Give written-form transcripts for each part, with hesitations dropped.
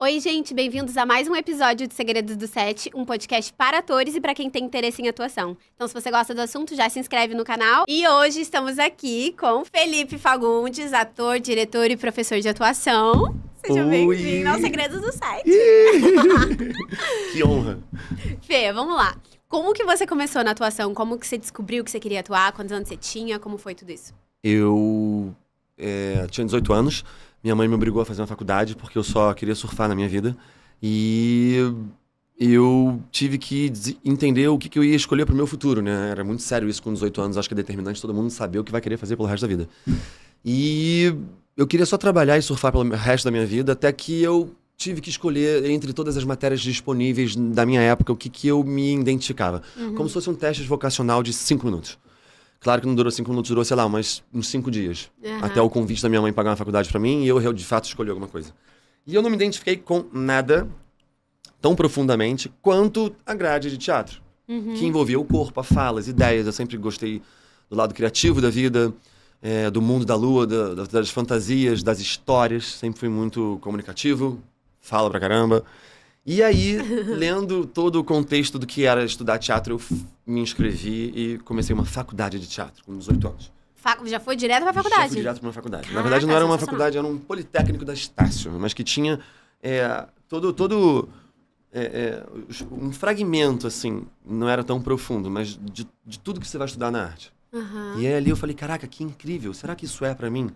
Oi, gente, bem-vindos a mais um episódio de Segredos do Set, um podcast para atores e para quem tem interesse em atuação. Então, se você gosta do assunto, já se inscreve no canal. E hoje estamos aqui com Felipe Fagundes, ator, diretor e professor de atuação. Seja bem-vindo ao Segredos do Set. Que honra. Fê, vamos lá. Como que você começou na atuação? Como que você descobriu que você queria atuar? Quantos anos você tinha? Como foi tudo isso? Eu tinha 18 anos. Minha mãe me obrigou a fazer uma faculdade porque eu só queria surfar na minha vida. E eu tive que entender o que eu ia escolher pro meu futuro, né? Era muito sério isso com 18 anos. Acho que é determinante todo mundo saber o que vai querer fazer pelo resto da vida. E eu queria só trabalhar e surfar pelo resto da minha vida, até que eu tive que escolher entre todas as matérias disponíveis da minha época o que eu me identificava. Como se fosse um teste vocacional de 5 minutos. Claro que não durou 5 minutos, durou, sei lá, uns 5 dias. Até o convite da minha mãe pagar uma faculdade pra mim e eu, de fato, escolhi alguma coisa. E eu não me identifiquei com nada tão profundamente quanto a grade de teatro. Que envolvia o corpo, a fala, as ideias. Eu sempre gostei do lado criativo da vida, do mundo da lua, das fantasias, das histórias. Sempre fui muito comunicativo, falo pra caramba. E aí, lendo todo o contexto do que era estudar teatro, eu me inscrevi e comecei uma faculdade de teatro, com 18 anos. Já foi direto pra faculdade? Já fui direto pra uma faculdade. Caraca, na verdade, não era uma sensacional. faculdade, era um politécnico da Estácio, mas que tinha um fragmento, assim, não era tão profundo, mas de tudo que você vai estudar na arte. E aí ali eu falei, caraca, que incrível, será que isso é pra mim?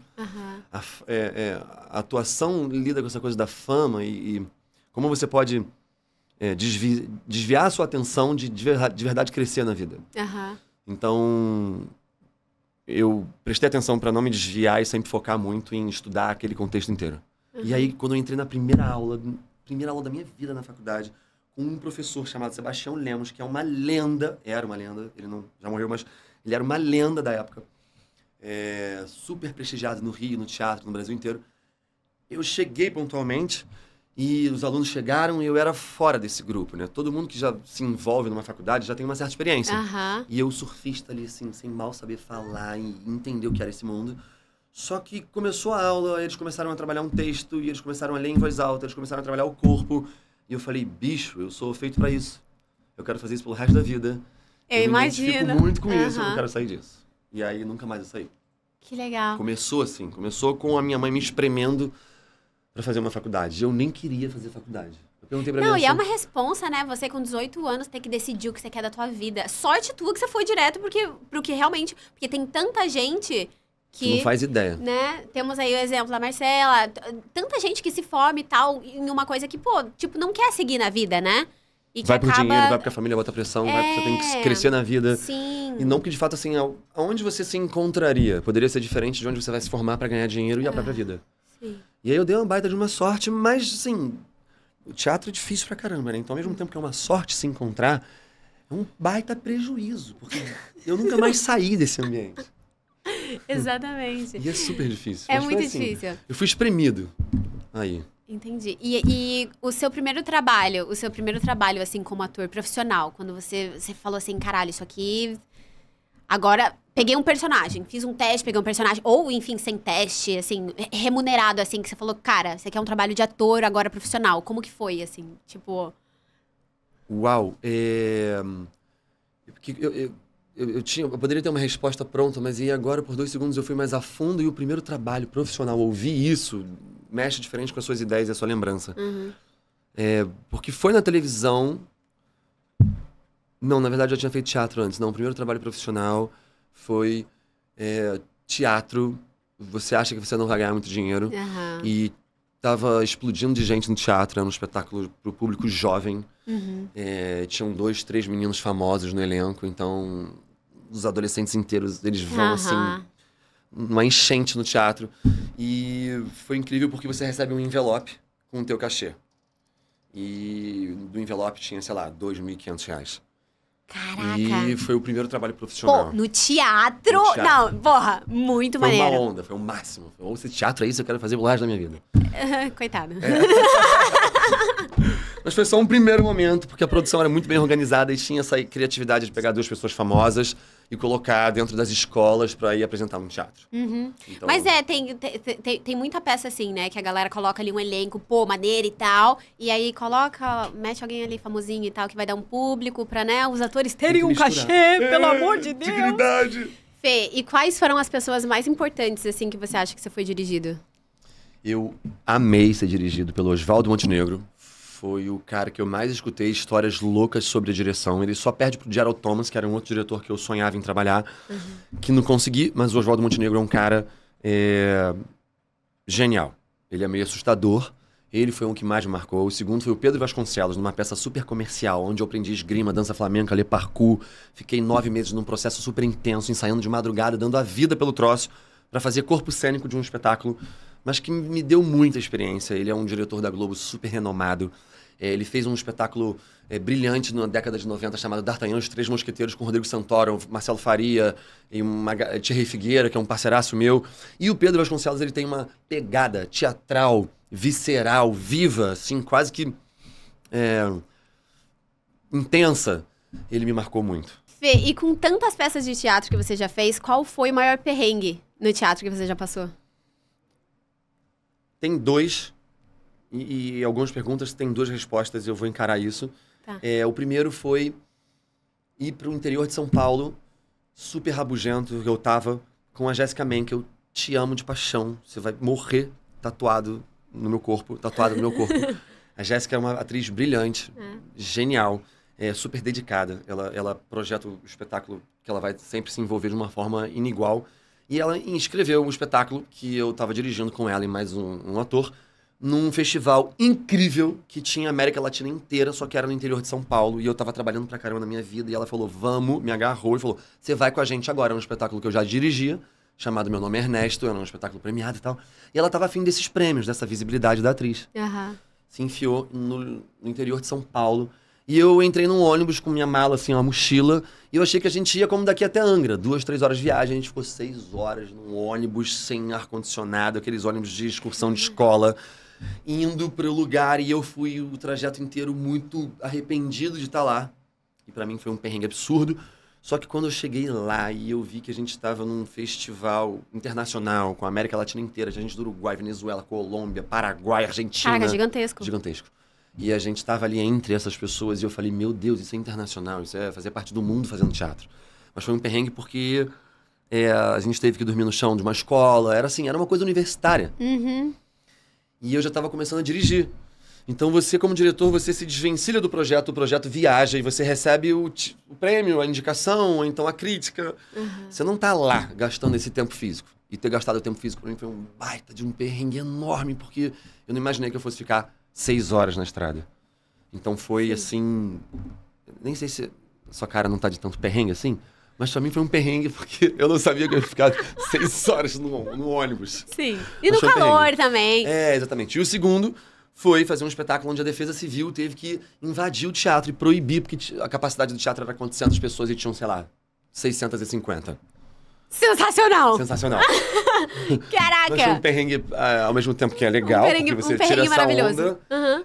A atuação lida com essa coisa da fama e como você pode desviar a sua atenção de verdade crescer na vida. Então, eu prestei atenção para não me desviar e sempre focar muito em estudar aquele contexto inteiro. E aí, quando eu entrei na primeira aula da minha vida na faculdade, com um professor chamado Sebastião Lemos, que é uma lenda, era uma lenda, ele não, já morreu, mas ele era uma lenda da época, super prestigiado no Rio, no teatro, no Brasil inteiro. Eu cheguei pontualmente e os alunos chegaram e eu era fora desse grupo, né? Todo mundo que já se envolve numa faculdade já tem uma certa experiência. E eu, surfista ali, assim, sem mal saber falar e entender o que era esse mundo. Só que começou a aula, eles começaram a trabalhar um texto e eles começaram a ler em voz alta, eles começaram a trabalhar o corpo. E eu falei, bicho, eu sou feito pra isso. Eu quero fazer isso pelo resto da vida. Eu imagino. Me identifico muito com isso, eu não quero sair disso. E aí, nunca mais eu saí. Que legal. Começou assim, começou com a minha mãe me espremendo pra fazer uma faculdade. Eu nem queria fazer faculdade. Eu perguntei pra Não, minha e é uma responsa, né? Você com 18 anos ter que decidir o que você quer da tua vida. Sorte tua que você foi direto pro que realmente... Porque tem tanta gente que... não faz ideia. Né? Temos aí o exemplo da Marcela. Tanta gente que se forma e tal em uma coisa que, pô, tipo, não quer seguir na vida, né? E que vai pro acaba... dinheiro, vai porque a família bota pressão, vai porque você tem que crescer na vida. Sim. E não que, de fato, assim, aonde você se encontraria poderia ser diferente de onde você vai se formar pra ganhar dinheiro e a própria vida. Sim. E aí eu dei uma baita de uma sorte, mas, assim, o teatro é difícil pra caramba, né? Então, ao mesmo tempo que é uma sorte se encontrar, é um baita prejuízo, porque eu nunca mais saí desse ambiente. Exatamente. E é super difícil. É Mas foi muito assim, difícil. Eu fui espremido aí. Entendi. E o seu primeiro trabalho, assim, como ator profissional, quando você falou assim, caralho, isso aqui... Agora, peguei um personagem, fiz um teste, peguei um personagem, ou, enfim, sem teste, assim, remunerado, assim, que você falou, cara, você quer um trabalho de ator agora profissional. Como que foi, assim, tipo... Uau, porque eu poderia ter uma resposta pronta, mas e agora, por 2 segundos, eu fui mais a fundo e o primeiro trabalho profissional, ouvir isso, mexe diferente com as suas ideias e a sua lembrança. Porque foi na televisão... Não, na verdade, eu já tinha feito teatro antes. Não, o primeiro trabalho profissional foi teatro. Você acha que você não vai ganhar muito dinheiro. E tava explodindo de gente no teatro. Era um espetáculo pro público jovem. Tinham 2, 3 meninos famosos no elenco. Então, os adolescentes inteiros, eles vão, assim, numa enchente no teatro. E foi incrível porque você recebe um envelope com o teu cachê. E do envelope tinha, sei lá, R$2.500. Caraca. E foi o primeiro trabalho profissional. Pô, no teatro? Não, porra, muito maneiro. Foi uma onda, foi o máximo. Ou esse teatro é isso que eu quero fazer o resto da minha vida. Coitado. Mas foi só um primeiro momento, porque a produção era muito bem organizada e tinha essa criatividade de pegar 2 pessoas famosas e colocar dentro das escolas pra ir apresentar um teatro. Uhum. Então, Mas tem muita peça assim, né? Que a galera coloca ali um elenco, pô, maneira e tal. E aí mete alguém ali famosinho e tal, que vai dar um público pra, né, os atores terem um cachê, pelo amor de Deus. Dignidade. Fê, e quais foram as pessoas mais importantes, assim, que você acha que você foi dirigido? Eu amei ser dirigido pelo Oswaldo Montenegro. Foi o cara que eu mais escutei histórias loucas sobre a direção. Ele só perde pro Gerald Thomas, que era um outro diretor que eu sonhava em trabalhar, que não consegui, mas o Oswaldo Montenegro é um cara genial. Ele é meio assustador. Ele foi um que mais me marcou. O segundo foi o Pedro Vasconcelos, numa peça super comercial, onde eu aprendi esgrima, dança flamenca, ler parkour. Fiquei 9 meses num processo super intenso, ensaiando de madrugada, dando a vida pelo troço, para fazer corpo cênico de um espetáculo, mas que me deu muita experiência. Ele é um diretor da Globo super renomado. Ele fez um espetáculo brilhante na década de 90 chamado D'Artagnan, Os Três Mosqueteiros, com Rodrigo Santoro, Marcelo Faria e Thierry Figueira, que é um parceiraço meu. E o Pedro Vasconcelos, ele tem uma pegada teatral, visceral, viva, assim, quase que intensa. Ele me marcou muito. Fê, e com tantas peças de teatro que você já fez, qual foi o maior perrengue no teatro que você já passou? Tem 2, e algumas perguntas têm 2 respostas, e eu vou encarar isso. Tá. O primeiro foi ir para o interior de São Paulo, super rabugento, eu tava com a Jéssica Menck, que eu te amo de paixão. Você vai morrer tatuado no meu corpo. A Jéssica é uma atriz brilhante, genial, super dedicada. Ela projeta o espetáculo que ela vai sempre se envolver de uma forma inigual. E ela inscreveu um espetáculo que eu estava dirigindo com ela e mais um ator, num festival incrível que tinha a América Latina inteira, só que era no interior de São Paulo. E eu tava trabalhando pra caramba na minha vida. E ela falou, vamos, me agarrou e falou, você vai com a gente agora. É um espetáculo que eu já dirigia, chamado Meu Nome é Ernesto, era um espetáculo premiado e tal. E ela tava afim desses prêmios, dessa visibilidade da atriz. Se enfiou no interior de São Paulo. E eu entrei num ônibus com minha mala, assim, uma mochila, e eu achei que a gente ia como daqui até Angra. 2, 3 horas de viagem, a gente ficou 6 horas num ônibus sem ar-condicionado, aqueles ônibus de excursão de escola, indo pro lugar, e eu fui o trajeto inteiro muito arrependido de estar lá. E pra mim foi um perrengue absurdo. Só que quando eu cheguei lá e eu vi que a gente estava num festival internacional com a América Latina inteira, tinha gente do Uruguai, Venezuela, Colômbia, Paraguai, Argentina. Caraca, gigantesco. Gigantesco. E a gente estava ali entre essas pessoas e eu falei, meu Deus, isso é internacional, isso é fazer parte do mundo fazendo teatro. Mas foi um perrengue porque a gente teve que dormir no chão de uma escola, era assim, era uma coisa universitária. E eu já estava começando a dirigir. Então você, como diretor, você se desvencilha do projeto, o projeto viaja e você recebe o prêmio, a indicação, ou então a crítica. Você não tá lá gastando esse tempo físico. E ter gastado o tempo físico para mim foi um baita de um perrengue enorme, porque eu não imaginei que eu fosse ficar 6 horas na estrada. Então foi assim... Nem sei se sua cara não tá de tanto perrengue assim, mas pra mim foi um perrengue porque eu não sabia que eu ia ficar 6 horas no ônibus. Sim. E no calor também. Exatamente. E o segundo foi fazer um espetáculo onde a Defesa Civil teve que invadir o teatro e proibir, porque a capacidade do teatro era 400 pessoas e tinham, sei lá, 650. Sensacional! Sensacional. Caraca! Mas foi um perrengue ao mesmo tempo que é legal, porque você tira essa onda,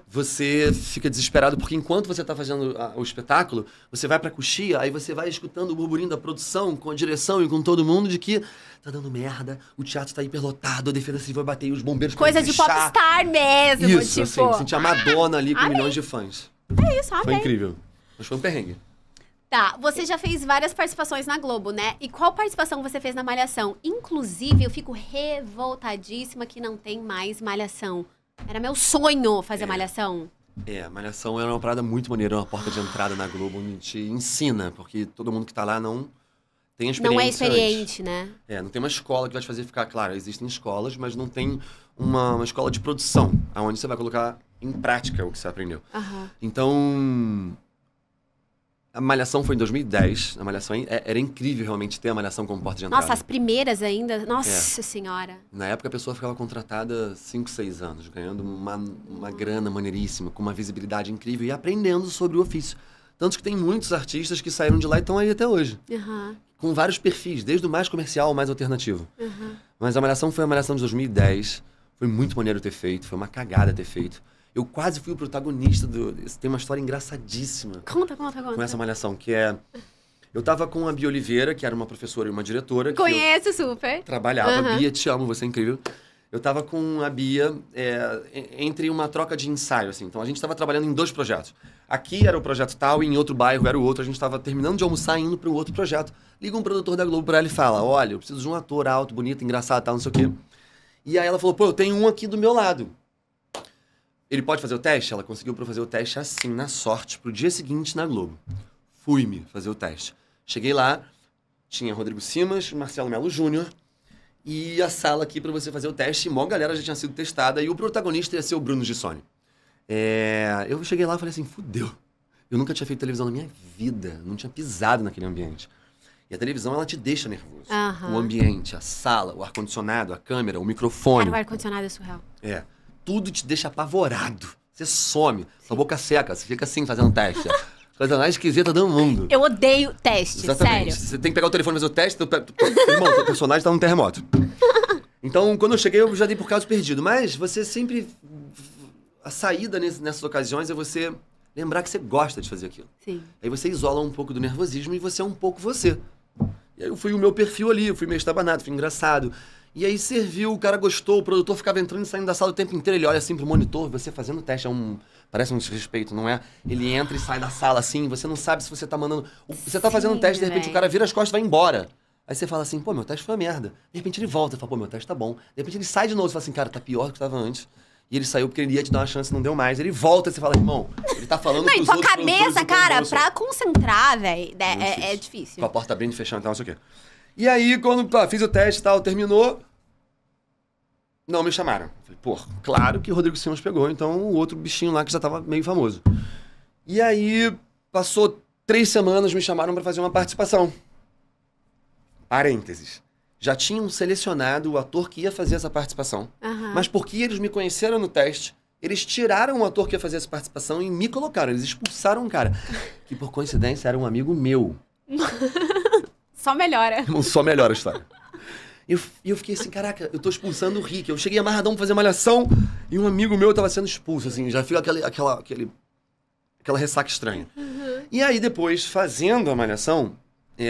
você fica desesperado, porque enquanto você tá fazendo o espetáculo, você vai pra coxia, aí você vai escutando o burburinho da produção, com a direção e com todo mundo, de que tá dando merda, o teatro tá hiperlotado, a Defesa Civil vai bater e os bombeiros coisa de popstar mesmo, isso, tipo... assim, sentir a Madonna ali com milhões de fãs. É isso, amei. Foi incrível. Mas foi um perrengue. Tá, você já fez várias participações na Globo, né? E qual participação você fez na Malhação? Inclusive, eu fico revoltadíssima que não tem mais Malhação. Era meu sonho fazer Malhação. Malhação era uma parada muito maneira, uma porta de entrada na Globo, onde te ensina, porque todo mundo que tá lá não tem experiência. Não é experiente, né? Não tem uma escola que vai te fazer ficar... Claro, existem escolas, mas não tem uma escola de produção, onde você vai colocar em prática o que você aprendeu. Então... A Malhação foi em 2010. A Malhação era incrível realmente ter a Malhação como porta de entrada. Nossa, as primeiras ainda. Nossa Senhora. Na época a pessoa ficava contratada 5, 6 anos, ganhando uma grana maneiríssima, com uma visibilidade incrível e aprendendo sobre o ofício. Tanto que tem muitos artistas que saíram de lá e estão aí até hoje. Com vários perfis, desde o mais comercial ao mais alternativo. Mas a Malhação foi a Malhação de 2010. Foi muito maneiro ter feito, foi uma cagada ter feito. Eu quase fui o protagonista tem uma história engraçadíssima. Conta. Com essa malhação, que é... Eu tava com a Bia Oliveira, que era uma professora e uma diretora. Conheço super. Trabalhava. Bia, te amo, você é incrível. Eu tava com a Bia entre uma troca de ensaio, assim. Então, a gente tava trabalhando em 2 projetos. Aqui era o projeto tal e em outro bairro era o outro. A gente tava terminando de almoçar e indo para o outro projeto. Liga um produtor da Globo pra ela e fala, olha, eu preciso de um ator alto, bonito, engraçado, tal, não sei o quê. E aí ela falou, pô, eu tenho um aqui do meu lado. Ele pode fazer o teste? Ela conseguiu pra fazer o teste assim, na sorte, pro dia seguinte na Globo. Fui-me fazer o teste. Cheguei lá, tinha Rodrigo Simas, Marcelo Melo Júnior e a sala aqui pra você fazer o teste. E mó galera já tinha sido testada e o protagonista ia ser o Bruno Gissoni. Eu cheguei lá e falei assim, fudeu. Eu nunca tinha feito televisão na minha vida, não tinha pisado naquele ambiente. E a televisão, ela te deixa nervoso. O ambiente, a sala, o ar-condicionado, a câmera, o microfone. Cara, o ar-condicionado é surreal. Tudo te deixa apavorado. Você some, sua boca seca, você fica assim fazendo teste. Coisa mais esquisita do mundo. Eu odeio teste, exatamente. Sério. Você tem que pegar o telefone e fazer o teste, irmão, teu personagem tá num terremoto. Então, quando eu cheguei, eu já dei por caso perdido. Mas você sempre... A saída nessas ocasiões é você lembrar que você gosta de fazer aquilo. Sim. Aí você isola um pouco do nervosismo e você é um pouco você. E aí eu fui o meu perfil ali, eu fui meio estabanado, fui engraçado. E aí serviu, o cara gostou, o produtor ficava entrando e saindo da sala o tempo inteiro, ele olha assim pro monitor, você fazendo o teste, parece um desrespeito, não é? Ele entra e sai da sala assim, você não sabe se você tá mandando... Você tá fazendo um teste, de repente o cara vira as costas e vai embora. Aí você fala assim, pô, meu teste foi uma merda. De repente ele volta e fala, pô, meu teste tá bom. De repente ele sai de novo e fala assim, cara, tá pior do que tava antes. E ele saiu porque ele ia te dar uma chance, não deu mais. Ele volta e você fala, irmão, ele tá falando pros outros produtores... Não, e tua cabeça, cara, pra concentrar, velho, é difícil. Com a porta abrindo e fechando e tal, não sei o quê. E aí, quando fiz o teste e tal, terminou... Não me chamaram. Falei, pô, claro que o Rodrigo Simas pegou, então o outro bichinho lá que já tava meio famoso. E aí, passou 3 semanas, me chamaram pra fazer uma participação. Parênteses. Já tinham selecionado o ator que ia fazer essa participação, mas porque eles me conheceram no teste, eles tiraram o ator que ia fazer essa participação e me colocaram. Eles expulsaram um cara, que por coincidência era um amigo meu. Só melhora. Só melhora a história. E eu fiquei assim, caraca, eu tô expulsando o Rick. Eu cheguei amarradão pra fazer malhação e um amigo meu tava sendo expulso, assim. Já fica aquela ressaca estranha. E aí depois, fazendo a malhação,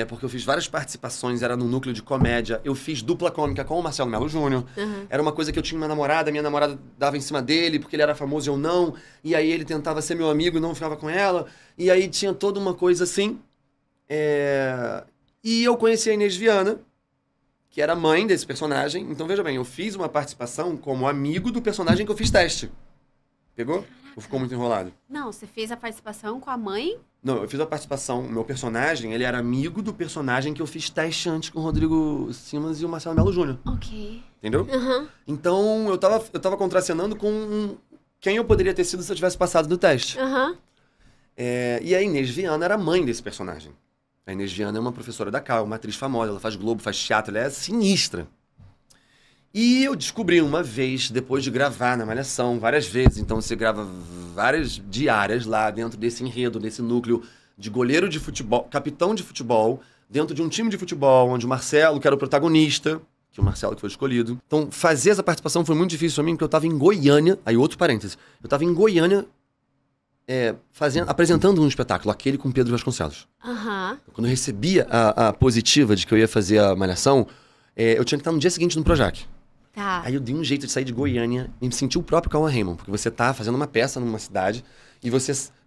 porque eu fiz várias participações, era no núcleo de comédia. Eu fiz dupla cômica com o Marcelo Melo Júnior. Era uma coisa que eu tinha uma namorada, minha namorada dava em cima dele porque ele era famoso e eu não. E aí ele tentava ser meu amigo e não ficava com ela. E aí tinha toda uma coisa assim. E eu conheci a Inês Viana, que era mãe desse personagem. Então, veja bem, eu fiz uma participação como amigo do personagem que eu fiz teste. Pegou? Caraca. Ou ficou muito enrolado? Não, você fez a participação com a mãe? Não, eu fiz a participação... O meu personagem, ele era amigo do personagem que eu fiz teste antes com o Rodrigo Simas e o Marcelo Melo Júnior. Ok. Entendeu? Então, eu tava contracenando com quem eu poderia ter sido se eu tivesse passado do teste. E a Inês Viana era mãe desse personagem. A Inês Viana é uma professora da Cal, uma atriz famosa, ela faz Globo, faz teatro, ela é sinistra. E eu descobri uma vez, depois de gravar na Malhação, várias vezes, então você grava várias diárias lá dentro desse enredo, desse núcleo de goleiro de futebol, capitão de futebol, dentro de um time de futebol, onde o Marcelo, que era o protagonista, que o Marcelo que foi escolhido. Então, fazer essa participação foi muito difícil pra mim, porque eu tava em Goiânia, aí outro parêntese, eu tava em Goiânia, apresentando um espetáculo, aquele com Pedro Vasconcelos. Quando eu recebia a positiva de que eu ia fazer a Malhação, eu tinha que estar no dia seguinte no Projac. Aí eu dei um jeito de sair de Goiânia e me senti o próprio Cauã Raymond, porque você tá fazendo uma peça numa cidade,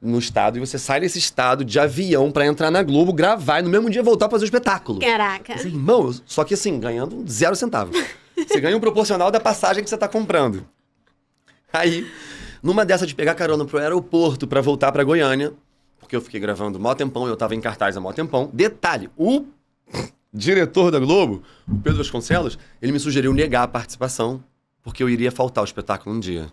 no estado, e você sai desse estado de avião pra entrar na Globo, gravar e no mesmo dia voltar pra fazer o espetáculo. Caraca. Assim, irmão, só que assim, ganhando 0 centavos. Você ganha um proporcional da passagem que você tá comprando. Aí... Numa dessa de pegar carona pro aeroporto pra voltar pra Goiânia, porque eu fiquei gravando mó tempão, eu tava em cartaz há mó tempão. Detalhe, o diretor da Globo, o Pedro Vasconcelos, ele me sugeriu negar a participação, porque eu iria faltar ao espetáculo um dia.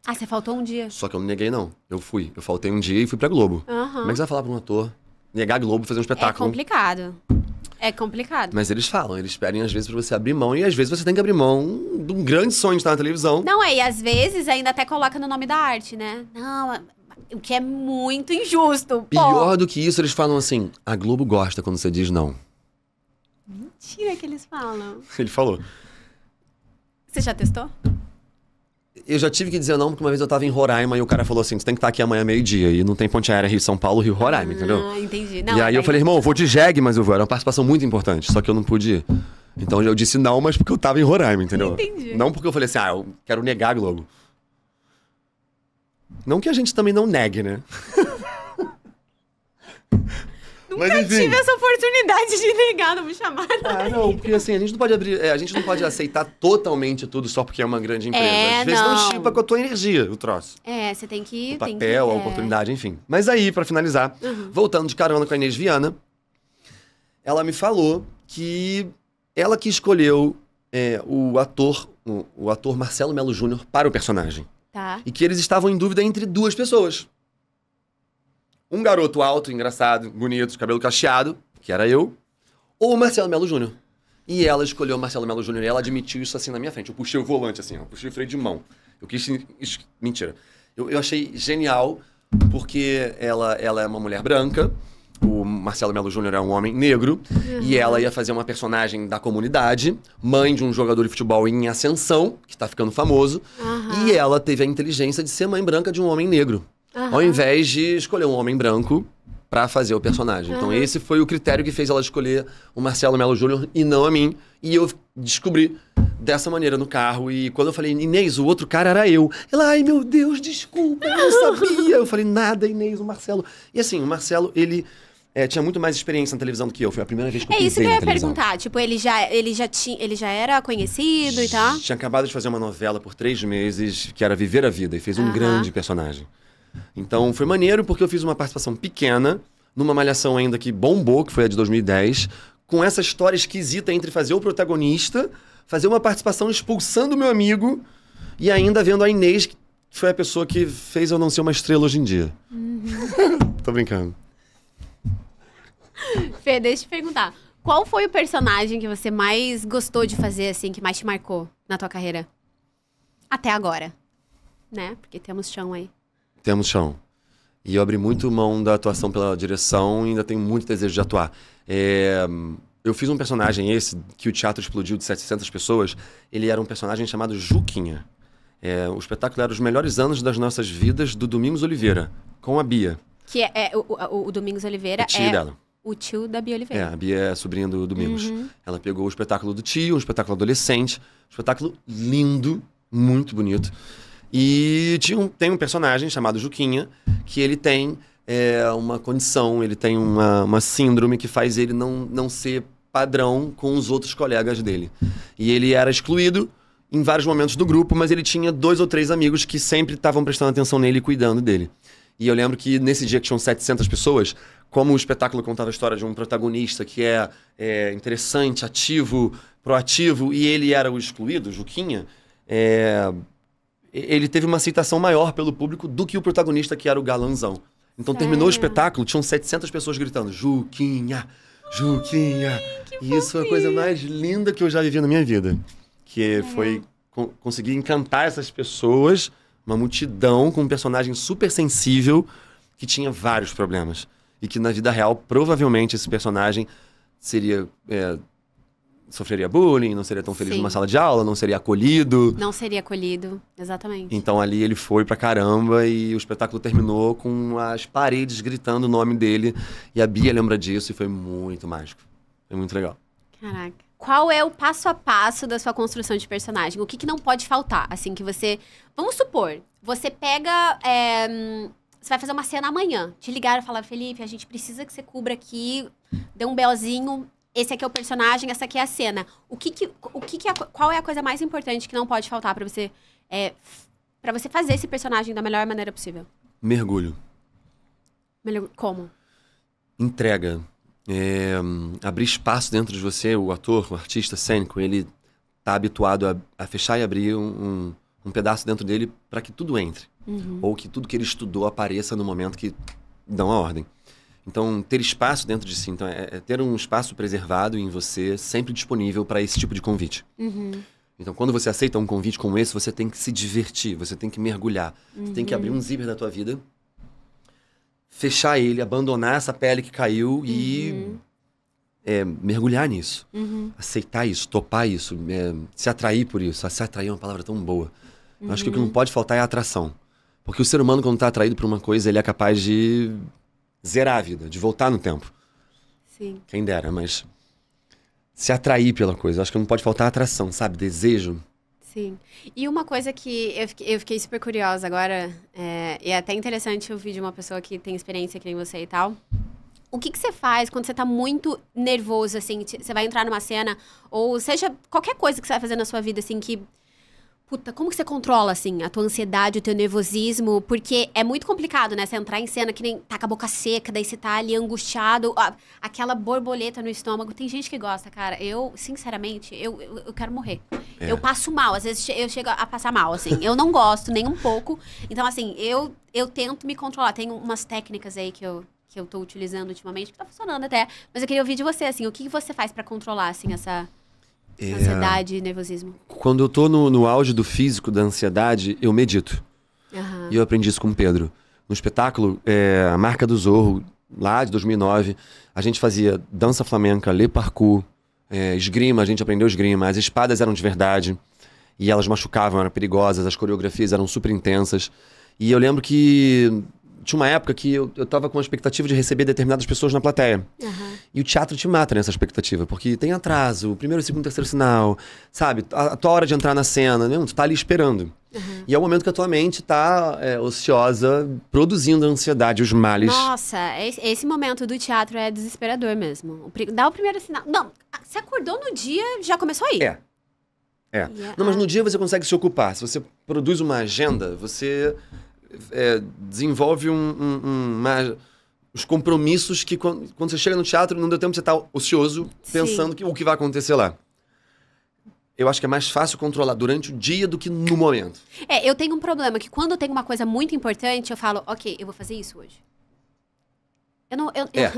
Ah, você faltou um dia? Só que eu não neguei, não. Eu faltei um dia e fui pra Globo. Como é que você vai falar pra um ator negar a Globo, fazer um espetáculo? É complicado. Mas eles falam, eles pedem às vezes pra você abrir mão, e às vezes você tem que abrir mão de um grande sonho de estar na televisão. Não, e às vezes ainda até coloca no nome da arte, né? Não, o que é muito injusto. Pior do que isso, eles falam assim, a Globo gosta quando você diz não. Mentira que eles falam. Ele falou. Você já testou? Eu já tive que dizer não, porque uma vez eu tava em Roraima e o cara falou assim, você tem que estar aqui amanhã meio-dia. E não tem ponte aérea Rio-São Paulo, Rio-Roraima, entendeu? Ah, entendi. Não, e aí eu falei, irmão, eu vou de jegue, mas eu vou. Era uma participação muito importante, só que eu não pude ir. Então eu disse não, mas porque eu tava em Roraima, entendeu? Entendi. Não porque eu falei assim, eu quero negar a Globo. Não que a gente também não negue, né? Nunca tive essa oportunidade de negar, não me chamaram. Não, porque assim, a gente não pode abrir, a gente não pode aceitar totalmente tudo só porque é uma grande empresa. Às vezes não chipa com a tua energia, o troço. Você tem que... O papel, a oportunidade, enfim. Mas aí, pra finalizar, voltando de carona com a Inês Viana, ela me falou que ela que escolheu o ator Marcelo Melo Júnior para o personagem. Tá. E que eles estavam em dúvida entre duas pessoas. Um garoto alto, engraçado, bonito, de cabelo cacheado, que era eu, ou o Marcelo Melo Júnior. E ela escolheu o Marcelo Melo Júnior e ela admitiu isso assim na minha frente. Eu puxei o volante assim, eu puxei o freio de mão. Eu quis... Mentira. Eu achei genial, porque ela é uma mulher branca, o Marcelo Melo Júnior é um homem negro, e ela ia fazer uma personagem da comunidade, mãe de um jogador de futebol em ascensão, que tá ficando famoso, e ela teve a inteligência de ser mãe branca de um homem negro. Ao invés de escolher um homem branco pra fazer o personagem. Então esse foi o critério que fez ela escolher o Marcelo Melo Júnior e não a mim. E eu descobri dessa maneira no carro. E quando eu falei, Inês, o outro cara era eu. Ela, ai meu Deus, desculpa, eu não sabia. Eu falei, nada, Inês, o Marcelo. E assim, o Marcelo, ele tinha muito mais experiência na televisão do que eu. Foi a primeira vez que eu pisei na televisão. É isso que eu ia perguntar. Tipo, ele já era conhecido e tal? Tinha acabado de fazer uma novela por 3 meses, que era Viver a Vida. E fez um grande personagem. Então foi maneiro porque eu fiz uma participação pequena, numa malhação ainda que bombou, que foi a de 2010, com essa história esquisita entre fazer o protagonista, fazer uma participação expulsando o meu amigo e ainda vendo a Inês, que foi a pessoa que fez eu não ser uma estrela hoje em dia. Tô brincando. Fê, deixa eu te perguntar. Qual foi o personagem que você mais gostou de fazer, assim, que mais te marcou na tua carreira? Até agora, né? Porque temos chão aí. Temos chão. E eu abri muito mão da atuação pela direção e ainda tenho muito desejo de atuar. Eu fiz um personagem que o teatro explodiu de 700 pessoas. Ele era um personagem chamado Juquinha. O espetáculo era Os Melhores Anos das Nossas Vidas, do Domingos Oliveira, com a Bia. Que o Domingos Oliveira o tio dela. O tio da Bia Oliveira. A Bia é sobrinha do Domingos. Ela pegou o espetáculo do tio, um espetáculo adolescente, um espetáculo lindo, muito bonito. E tem um personagem chamado Juquinha, que ele tem uma condição, ele tem uma síndrome que faz ele não ser padrão com os outros colegas dele. E ele era excluído em vários momentos do grupo, mas ele tinha 2 ou 3 amigos que sempre estavam prestando atenção nele e cuidando dele. E eu lembro que nesse dia que tinham 700 pessoas, como o espetáculo contava a história de um protagonista que é interessante, ativo, proativo, e ele era o excluído, o Juquinha, ele teve uma aceitação maior pelo público do que o protagonista, que era o galanzão. Então terminou o espetáculo, tinham 700 pessoas gritando, Juquinha, Juquinha. E isso foi a coisa mais linda que eu já vivi na minha vida. Que foi conseguir encantar essas pessoas, uma multidão com um personagem super sensível que tinha vários problemas. E que na vida real, provavelmente, esse personagem sofreria bullying, não seria tão feliz numa sala de aula, não seria acolhido. Não seria acolhido, exatamente. Então ali ele foi pra caramba e o espetáculo terminou com as paredes gritando o nome dele. E a Bia lembra disso e foi muito mágico. Foi muito legal. Caraca. Qual é o passo a passo da sua construção de personagem? O que não pode faltar? Assim, que você... Vamos supor, você pega... Você vai fazer uma cena amanhã. Te ligaram e falaram, Felipe, a gente precisa que você cubra aqui, dê um belzinho... Esse aqui é o personagem, essa aqui é a cena. Qual é a coisa mais importante que não pode faltar pra você fazer esse personagem da melhor maneira possível? Mergulho. Como? Entrega. Abrir espaço dentro de você, o ator, o artista cênico, ele tá habituado a fechar e abrir um pedaço dentro dele para que tudo entre. Ou que tudo que ele estudou apareça no momento que dão a ordem. Então, ter espaço dentro de si. Então, ter um espaço preservado em você, sempre disponível para esse tipo de convite. Então, quando você aceita um convite como esse, você tem que se divertir, você tem que mergulhar. Você tem que abrir um zíper da tua vida, fechar ele, abandonar essa pele que caiu e mergulhar nisso. Aceitar isso, topar isso, se atrair por isso. Se atrair é uma palavra tão boa. Eu acho que o que não pode faltar é a atração. Porque o ser humano, quando tá atraído por uma coisa, ele é capaz de zerar a vida, de voltar no tempo. Sim. Quem dera, mas se atrair pela coisa. Eu acho que não pode faltar atração, sabe? Desejo. Sim. E uma coisa que eu fiquei super curiosa agora, e é até interessante ouvir de uma pessoa que tem experiência que nem você e tal. O que você faz quando você tá muito nervoso, assim, você vai entrar numa cena, ou seja, qualquer coisa que você vai fazer na sua vida, assim, que... Puta, como que você controla, assim, a tua ansiedade, o teu nervosismo? Porque é muito complicado, né? Você entrar em cena que nem tá com a boca seca, daí você tá ali angustiado, aquela borboleta no estômago. Tem gente que gosta, cara. Eu, sinceramente, eu quero morrer. Eu passo mal, às vezes eu chego a passar mal, assim. Eu não gosto nem um pouco. Então, assim, eu tento me controlar. Tem umas técnicas aí que eu tô utilizando ultimamente, que tá funcionando até. Mas eu queria ouvir de você, assim, o que você faz pra controlar, assim, essa... ansiedade e nervosismo. Quando eu tô no auge do físico, da ansiedade, eu medito. E eu aprendi isso com o Pedro. No espetáculo, a Marca do Zorro, lá de 2009, a gente fazia dança flamenca, lê parkour, esgrima, a gente aprendeu esgrima. As espadas eram de verdade. E elas machucavam, eram perigosas, as coreografias eram super intensas. E eu lembro que... Tinha uma época que eu tava com a expectativa de receber determinadas pessoas na plateia. E o teatro te mata nessa expectativa, porque tem atraso, primeiro, segundo, terceiro sinal, sabe? A tua hora de entrar na cena, né? Tu tá ali esperando. E é o momento que a tua mente tá ociosa, produzindo a ansiedade, os males. Nossa, esse momento do teatro é desesperador mesmo. Dá o primeiro sinal. Não, você acordou no dia, já começou aí. Não, mas no dia você consegue se ocupar. Se você produz uma agenda, você... desenvolve os compromissos que quando você chega no teatro não deu tempo de você estar ocioso pensando o que vai acontecer lá. Eu acho que é mais fácil controlar durante o dia do que no momento. Eu tenho um problema que quando eu tenho uma coisa muito importante, eu falo, ok, eu vou fazer isso hoje.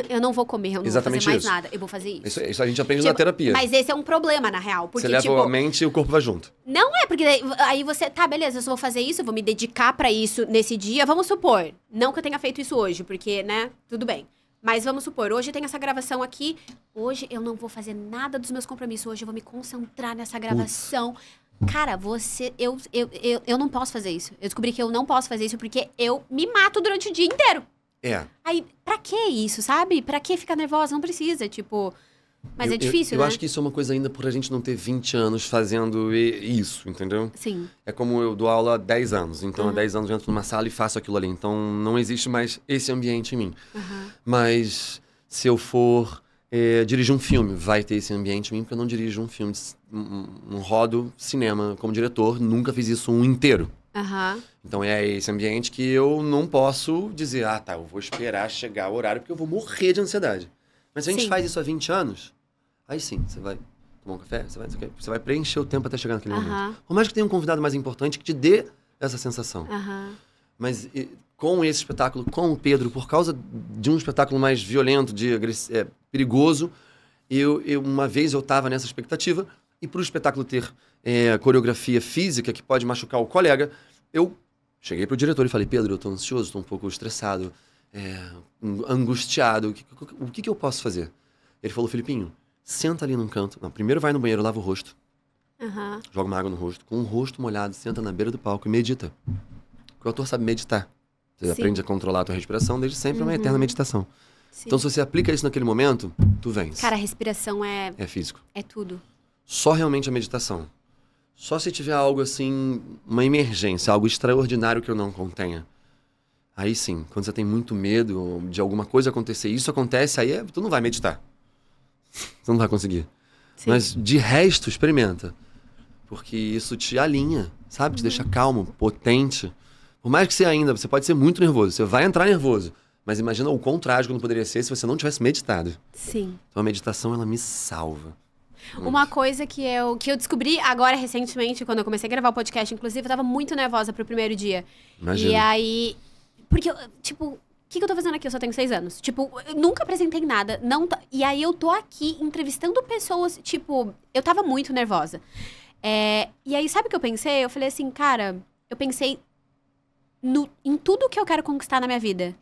Eu não vou comer, eu não Exatamente vou fazer mais isso. nada, eu vou fazer isso. Isso a gente aprende na terapia. Mas esse é um problema, na real. Porque, você leva a mente e o corpo vai junto. Não é, porque aí você... Tá, beleza, eu só vou fazer isso, eu vou me dedicar pra isso nesse dia. Vamos supor, não que eu tenha feito isso hoje, porque, né, tudo bem. Mas vamos supor, hoje tem essa gravação aqui. Hoje eu não vou fazer nada dos meus compromissos. Hoje eu vou me concentrar nessa gravação. Cara, eu não posso fazer isso. Eu descobri que eu não posso fazer isso porque eu me mato durante o dia inteiro. Aí, pra que isso, sabe? Pra que ficar nervosa? Não precisa, tipo... Mas é difícil, né? Eu acho que isso é uma coisa ainda por a gente não ter 20 anos fazendo isso, entendeu? Sim. É como eu dou aula há 10 anos. Então, há 10 anos eu entro numa sala e faço aquilo ali. Então, não existe mais esse ambiente em mim. Mas, se eu for dirigir um filme, vai ter esse ambiente em mim, porque eu não dirijo um filme, não rodo cinema como diretor. Nunca fiz isso um inteiro. Então é esse ambiente que eu não posso dizer, eu vou esperar chegar o horário porque eu vou morrer de ansiedade. Mas se a gente faz isso há 20 anos, aí sim, você vai tomar um café, você vai preencher o tempo até chegar naquele momento. Por mais que tenha um convidado mais importante que te dê essa sensação. Mas com esse espetáculo, com o Pedro, por causa de um espetáculo mais violento, perigoso, uma vez eu estava nessa expectativa, e para o espetáculo ter coreografia física que pode machucar o colega, eu cheguei pro diretor e falei, Pedro, eu tô ansioso, tô um pouco estressado, angustiado, o que eu posso fazer? Ele falou, Filipinho, senta ali num canto, primeiro vai no banheiro, lava o rosto, joga uma água no rosto, com o rosto molhado, senta na beira do palco e medita. Porque o ator sabe meditar. Você aprende a controlar a tua respiração, desde sempre é uma eterna meditação. Então, se você aplica isso naquele momento, tu vence. Cara, a respiração é físico. É tudo. Só realmente a meditação. Só se tiver algo assim, uma emergência, algo extraordinário que eu não contenha. Aí sim, quando você tem muito medo de alguma coisa acontecer, isso acontece, aí tu não vai meditar. Você não vai conseguir. Mas de resto, experimenta. Porque isso te alinha, sabe? Te deixa calmo, potente. Por mais que você pode ser muito nervoso, você vai entrar nervoso. Mas imagina o quão trágico não poderia ser se você não tivesse meditado. Sim. Então a meditação, ela me salva. Uma coisa que eu descobri agora recentemente, quando eu comecei a gravar o podcast, inclusive, eu tava muito nervosa pro primeiro dia. Imagina. E aí... Porque, tipo, o que eu tô fazendo aqui? Eu só tenho 6 anos. Tipo, eu nunca apresentei nada. E aí eu tô aqui entrevistando pessoas, tipo... Eu tava muito nervosa. E aí, sabe o que eu pensei? Eu falei assim, cara... Eu pensei em tudo que eu quero conquistar na minha vida.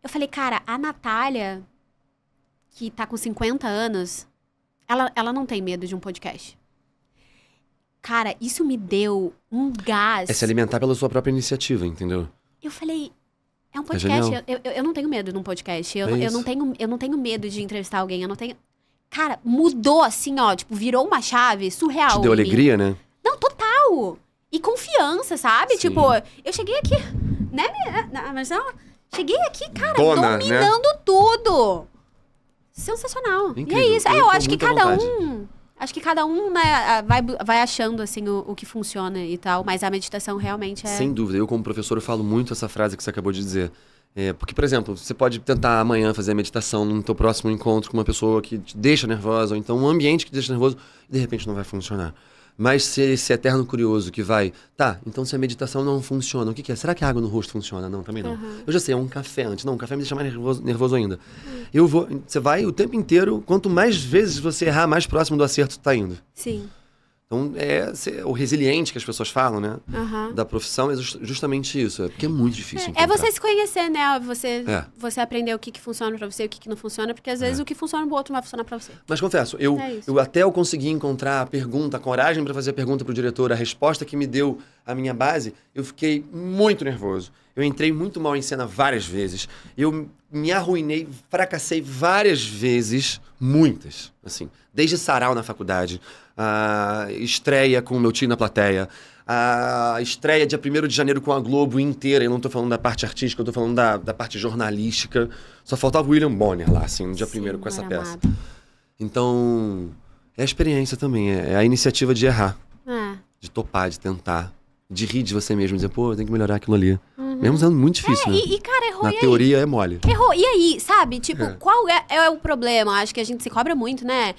Eu falei, cara, a Natália, que tá com 50 anos... Ela não tem medo de um podcast. Cara, isso me deu um gás. É se alimentar pela sua própria iniciativa, entendeu? Eu falei, é um podcast. Eu não tenho medo de um podcast. Eu não tenho medo de entrevistar alguém. Eu não tenho... Cara, mudou assim, ó. Tipo, virou uma chave surreal. Te deu alegria, né? Não, total. E confiança, sabe? Sim. Tipo, eu cheguei aqui, né, Marcelo? Cheguei aqui, cara, dominando, né? Tudo. Sensacional. Incrível. E é isso. Eu acho que cada um... Acho que cada um, né, vai achando, assim, o que funciona e tal. Mas a meditação realmente é... Sem dúvida. Eu, como professor, eu falo muito essa frase que você acabou de dizer. Porque, por exemplo, você pode tentar amanhã fazer a meditação no teu próximo encontro com uma pessoa que te deixa nervosa, ou então um ambiente que te deixa nervoso, e de repente não vai funcionar. Mas se esse eterno curioso que vai... Tá, então se a meditação não funciona, o que é? Será que a água no rosto funciona? Não, também não. Uhum. Eu já sei, é um café antes. Não, um café me deixa mais nervoso ainda. Você vai o tempo inteiro, quanto mais vezes você errar, mais próximo do acerto tá indo. Sim. Então, o resiliente que as pessoas falam, né? Uhum. Da profissão é justamente isso. Porque é muito difícil encontrar. É você se conhecer, né? Você aprender o que funciona pra você e o que não funciona. Porque às vezes o que funciona pro outro não vai funcionar pra você. Mas confesso, eu até eu consegui encontrar a pergunta, a coragem pra fazer a pergunta pro diretor, a resposta que me deu a minha base, eu fiquei muito nervoso. Eu entrei muito mal em cena várias vezes. Eu me arruinei, fracassei várias vezes, muitas, assim. Desde sarau na faculdade, a estreia com o meu tio na plateia, a estreia dia 1º de janeiro com a Globo inteira. Eu não tô falando da parte artística, eu tô falando da parte jornalística. Só faltava o William Bonner lá, assim, no dia 1º com essa peça. Então, é a experiência também, é a iniciativa de errar, de topar, de tentar. De rir de você mesmo, dizer, pô, eu tenho que melhorar aquilo ali. Uhum. Mesmo sendo muito difícil, né? E, cara, errou. Na teoria é mole. Errou. E aí, sabe? Tipo, qual é o problema? Acho que a gente se cobra muito, né?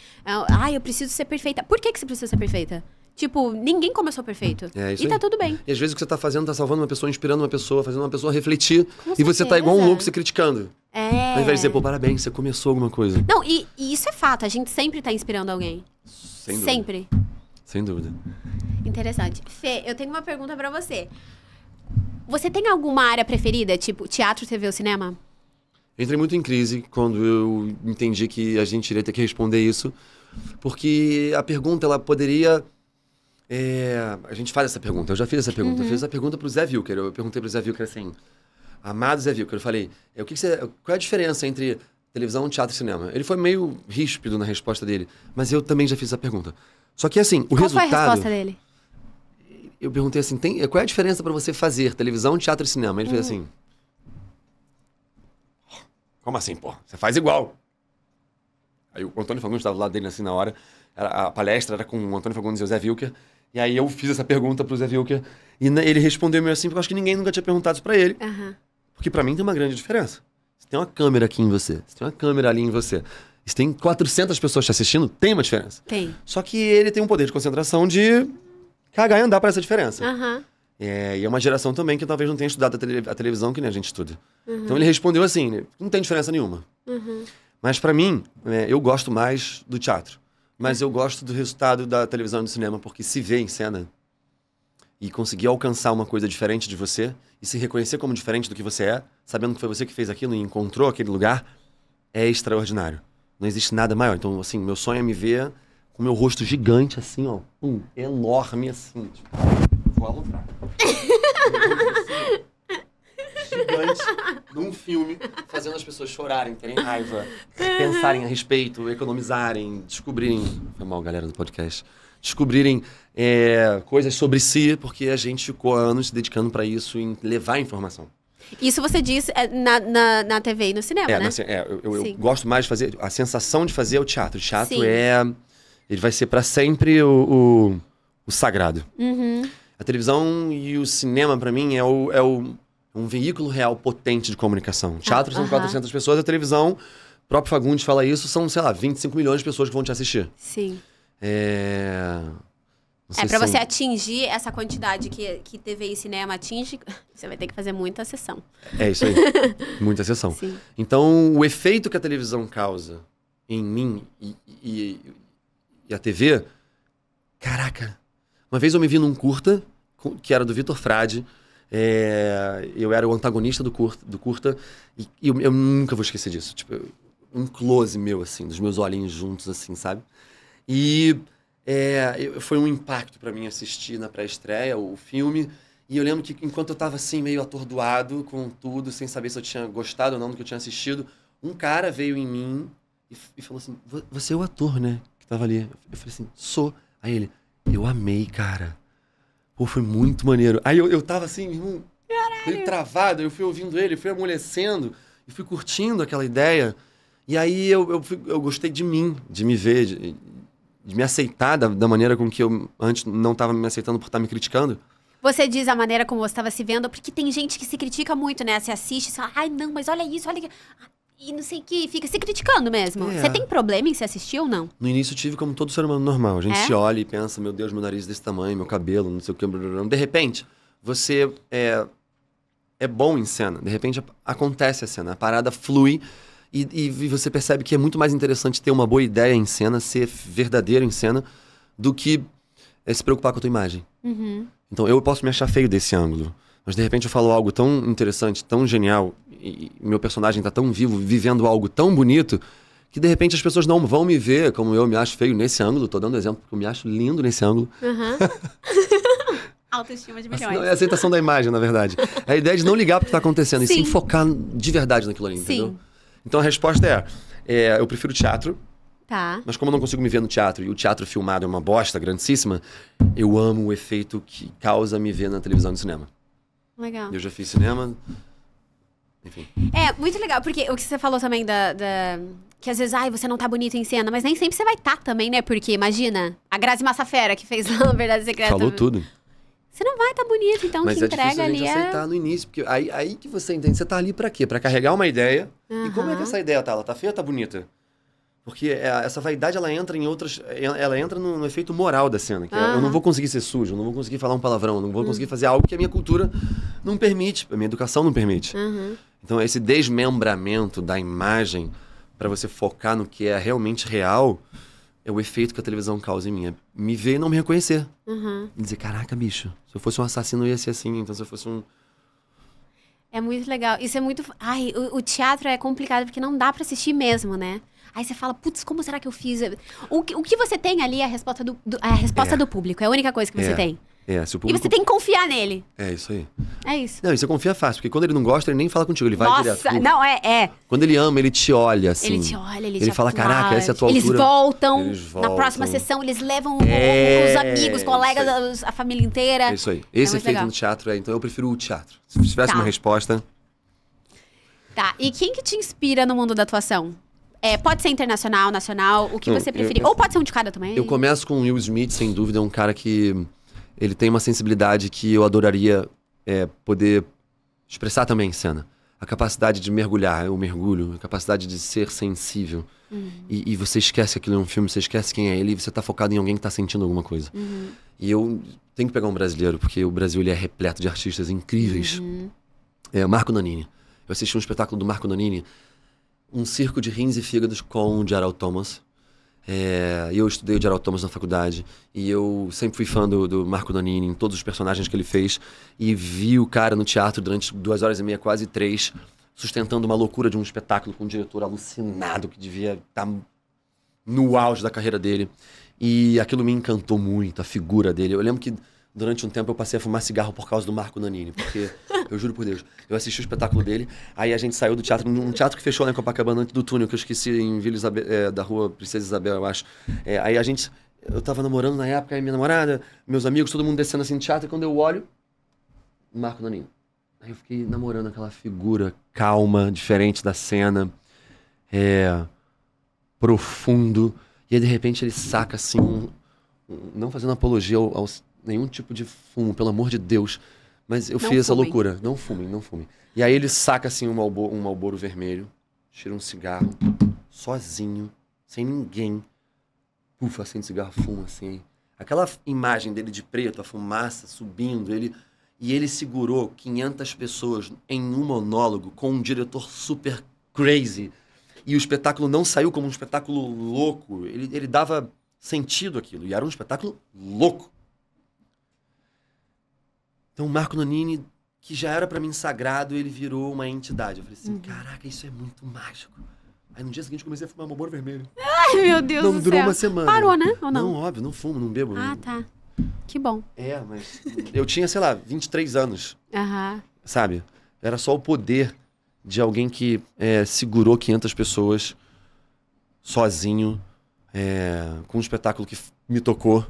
Eu preciso ser perfeita. Por que você precisa ser perfeita? Tipo, ninguém começou perfeito. E tá tudo bem. E às vezes o que você tá fazendo tá salvando uma pessoa, inspirando uma pessoa, fazendo uma pessoa refletir. E você tá igual um louco se criticando. Ao invés de dizer, pô, parabéns, você começou alguma coisa. Não, e isso é fato. A gente sempre tá inspirando alguém. Sem dúvida. Sempre. Sem dúvida. Interessante. Fê, eu tenho uma pergunta pra você. Você tem alguma área preferida, tipo teatro, TV ou cinema? Entrei muito em crise quando eu entendi que a gente iria ter que responder isso, porque a pergunta, ela poderia... A gente faz essa pergunta, eu já fiz essa pergunta. Eu fiz essa pergunta pro Zé Wilker. Eu perguntei pro Zé Wilker assim, amado Zé Wilker, eu falei, qual é a diferença entre televisão, teatro e cinema? Ele foi meio ríspido na resposta dele, mas eu também já fiz essa pergunta. Só que assim, Qual foi a resposta dele? Eu perguntei assim, qual é a diferença pra você fazer televisão, teatro e cinema? Ele fez assim... Como assim, pô? Você faz igual. Aí o Antônio Fagundes estava do lado dele assim na hora. A palestra era com o Antônio Fagundes e o Zé Wilker. E aí eu fiz essa pergunta pro Zé Wilker. E ele respondeu meio assim, porque eu acho que ninguém nunca tinha perguntado isso pra ele. Uhum. Porque pra mim tem uma grande diferença. Você tem uma câmera aqui em você. Você tem uma câmera ali em você. Se tem 400 pessoas te assistindo, tem uma diferença. Tem. Só que ele tem um poder de concentração de cagar e andar para essa diferença. Uhum. E é uma geração também que talvez não tenha estudado a televisão que nem a gente estuda. Uhum. Então ele respondeu assim, não tem diferença nenhuma. Uhum. Mas pra mim, eu gosto mais do teatro. Mas eu gosto do resultado da televisão e do cinema, porque se ver em cena e conseguir alcançar uma coisa diferente de você e se reconhecer como diferente do que você é, sabendo que foi você que fez aquilo e encontrou aquele lugar, é extraordinário. Não existe nada maior. Então, assim, meu sonho é me ver com meu rosto gigante, assim, ó. Enorme, assim. Tipo, vou aloprar. Gigante, num filme, fazendo as pessoas chorarem, terem raiva, pensarem a respeito, economizarem, descobrirem... Foi mal, galera do podcast. Descobrirem coisas sobre si, porque a gente ficou há anos se dedicando pra isso, em levar informação. Isso você diz na TV e no cinema, né? Eu gosto mais de fazer... A sensação de fazer é o teatro. O teatro ele vai ser pra sempre o sagrado. Uhum. A televisão e o cinema, pra mim, é um veículo real potente de comunicação. O teatro são 400 pessoas, a televisão, o próprio Fagundes fala isso, são, sei lá, 25 milhões de pessoas que vão te assistir. Sim. Pra você atingir essa quantidade que TV e cinema atinge, você vai ter que fazer muita sessão. É isso aí. Muita sessão. Sim. Então, o efeito que a televisão causa em mim e a TV... Caraca! Uma vez eu me vi num curta, que era do Vitor Frade. Eu era o antagonista do curta. E eu nunca vou esquecer disso. Tipo, um close meu, assim, dos meus olhinhos juntos, assim, sabe? E... Foi um impacto pra mim assistir na pré-estreia o filme. E eu lembro que enquanto eu tava assim, meio atordoado com tudo, sem saber se eu tinha gostado ou não do que eu tinha assistido, um cara veio em mim e falou assim, você é o ator, né? Que tava ali. Eu falei assim, sou. Aí ele, eu amei, cara. Pô, foi muito maneiro. Aí eu tava assim, meio travado, eu fui ouvindo ele, fui amolecendo e fui curtindo aquela ideia. E aí eu gostei de mim, de me ver, de me aceitar da maneira com que eu antes não estava me aceitando por estar me criticando. Você diz a maneira como você estava se vendo, porque tem gente que se critica muito, né? Você assiste e fala, ai, não, mas olha isso, olha... E não sei o que, fica se criticando mesmo. Você tem problema em se assistir ou não? No início eu tive como todo ser humano normal. A gente se olha e pensa, meu Deus, meu nariz desse tamanho, meu cabelo, não sei o que. De repente, você é bom em cena. De repente acontece a cena, a parada flui e você percebe que é muito mais interessante ter uma boa ideia em cena, ser verdadeiro em cena, do que se preocupar com a tua imagem. Uhum. Então eu posso me achar feio desse ângulo, mas de repente eu falo algo tão interessante, tão genial, e meu personagem tá tão vivo, vivendo algo tão bonito, que de repente as pessoas não vão me ver como eu me acho feio nesse ângulo. Tô dando exemplo porque eu me acho lindo nesse ângulo. Uhum. Autoestima de milhões. Não, é a aceitação da imagem, na verdade. É a ideia de não ligar pro que tá acontecendo e sim focar de verdade naquilo ali, entendeu? Então a resposta eu prefiro teatro. Tá. Mas como eu não consigo me ver no teatro e o teatro filmado é uma bosta grandíssima, eu amo o efeito que causa me ver na televisão e no cinema. Legal. Eu já fiz cinema, enfim. Muito legal, porque o que você falou também que às vezes, você não tá bonito em cena, mas nem sempre você vai estar também, né? Porque imagina, a Grazi Massafera, que fez a Verdade Secreta. Falou tudo. Você não vai estar bonito, então mas que entrega ali Mas é difícil a gente aceitar no início, porque aí que você entende, você tá ali pra quê? Pra carregar uma ideia. E como é que essa ideia tá? Ela tá feia ou tá bonita? Porque essa vaidade, ela entra em outras... Ela entra no efeito moral da cena. Que eu não vou conseguir ser sujo, eu não vou conseguir falar um palavrão, eu não vou conseguir fazer algo que a minha cultura não permite, a minha educação não permite. Então, esse desmembramento da imagem para você focar no que é realmente real é o efeito que a televisão causa em mim. É me ver e não me reconhecer. E dizer, caraca, bicho, se eu fosse um assassino, eu ia ser assim. Então, se eu fosse um... É muito legal. Isso é muito... Ai, o teatro é complicado porque não dá pra assistir mesmo, né? Aí você fala, putz, como será que eu fiz? O que você tem ali é a resposta do público. É a única coisa que você tem. Se o público... E você tem que confiar nele. É isso aí. É isso. Não, e você confia fácil, porque quando ele não gosta, ele nem fala contigo, ele vai direto. Nossa, não, Quando ele ama, ele te olha, assim. Ele te olha, ele te fala, aplaude. caraca, essa é a tua altura. Eles voltam. Na próxima sessão, eles levam os amigos, colegas, a família inteira. É isso aí. Esse efeito no teatro então eu prefiro o teatro. Se tivesse uma resposta... Tá, e quem que te inspira no mundo da atuação? Pode ser internacional, nacional, o que você preferir. Ou pode ser um de cada também. Eu começo com o Will Smith, sem dúvida. É um cara que... Ele tem uma sensibilidade que eu adoraria poder expressar também em cena. A capacidade de mergulhar, o mergulho. A capacidade de ser sensível. E você esquece que aquilo é um filme, você esquece quem é ele. E você tá focado em alguém que tá sentindo alguma coisa. E eu tenho que pegar um brasileiro, porque o Brasil ele é repleto de artistas incríveis. Marco Nanini. Eu assisti um espetáculo do Marco Nanini, Um Circo de Rins e Fígados com o Gerald Thomas. Eu estudei o Gerald Thomas na faculdade e eu sempre fui fã do Marco Nanini, em todos os personagens que ele fez. E vi o cara no teatro durante 2h30, quase 3, sustentando uma loucura de um espetáculo com um diretor alucinado que devia estar no auge da carreira dele. E aquilo me encantou muito, a figura dele. Eu lembro que durante um tempo eu passei a fumar cigarro por causa do Marco Nanini, porque, eu juro por Deus, eu assisti o espetáculo dele, aí a gente saiu do teatro, num teatro que fechou, né, Copacabana, antes do túnel, que eu esqueci, em Vila Isabel, da rua Princesa Isabel, eu acho. Aí eu tava namorando na época, aí minha namorada, meus amigos, todo mundo descendo assim no teatro, e quando eu olho, Marco Nanini. Aí eu fiquei namorando aquela figura calma, diferente da cena, profundo, e aí de repente ele saca assim, não fazendo apologia aos nenhum tipo de fumo, pelo amor de Deus. Mas eu fiz essa loucura. Não fumem, não fumem. E aí ele saca assim um Marlboro vermelho, tira um cigarro, sozinho, sem ninguém. Puf, acende cigarro, fuma assim. Aquela imagem dele de preto, a fumaça subindo, e ele segurou 500 pessoas em um monólogo com um diretor super crazy. E o espetáculo não saiu como um espetáculo louco. Ele dava sentido àquilo. E era um espetáculo louco. Então, o Marco Nanini, que já era pra mim sagrado, ele virou uma entidade. Eu falei assim, caraca, isso é muito mágico. Aí no dia seguinte eu comecei a fumar Marlboro vermelho. Ai, meu Deus do céu. Não durou uma semana. Parou, né? Ou não? Não, óbvio, não fumo, não bebo. Ah, tá. Que bom. Mas eu tinha, sei lá, 23 anos. Sabe? Era só o poder de alguém que segurou 500 pessoas sozinho, com um espetáculo que me tocou.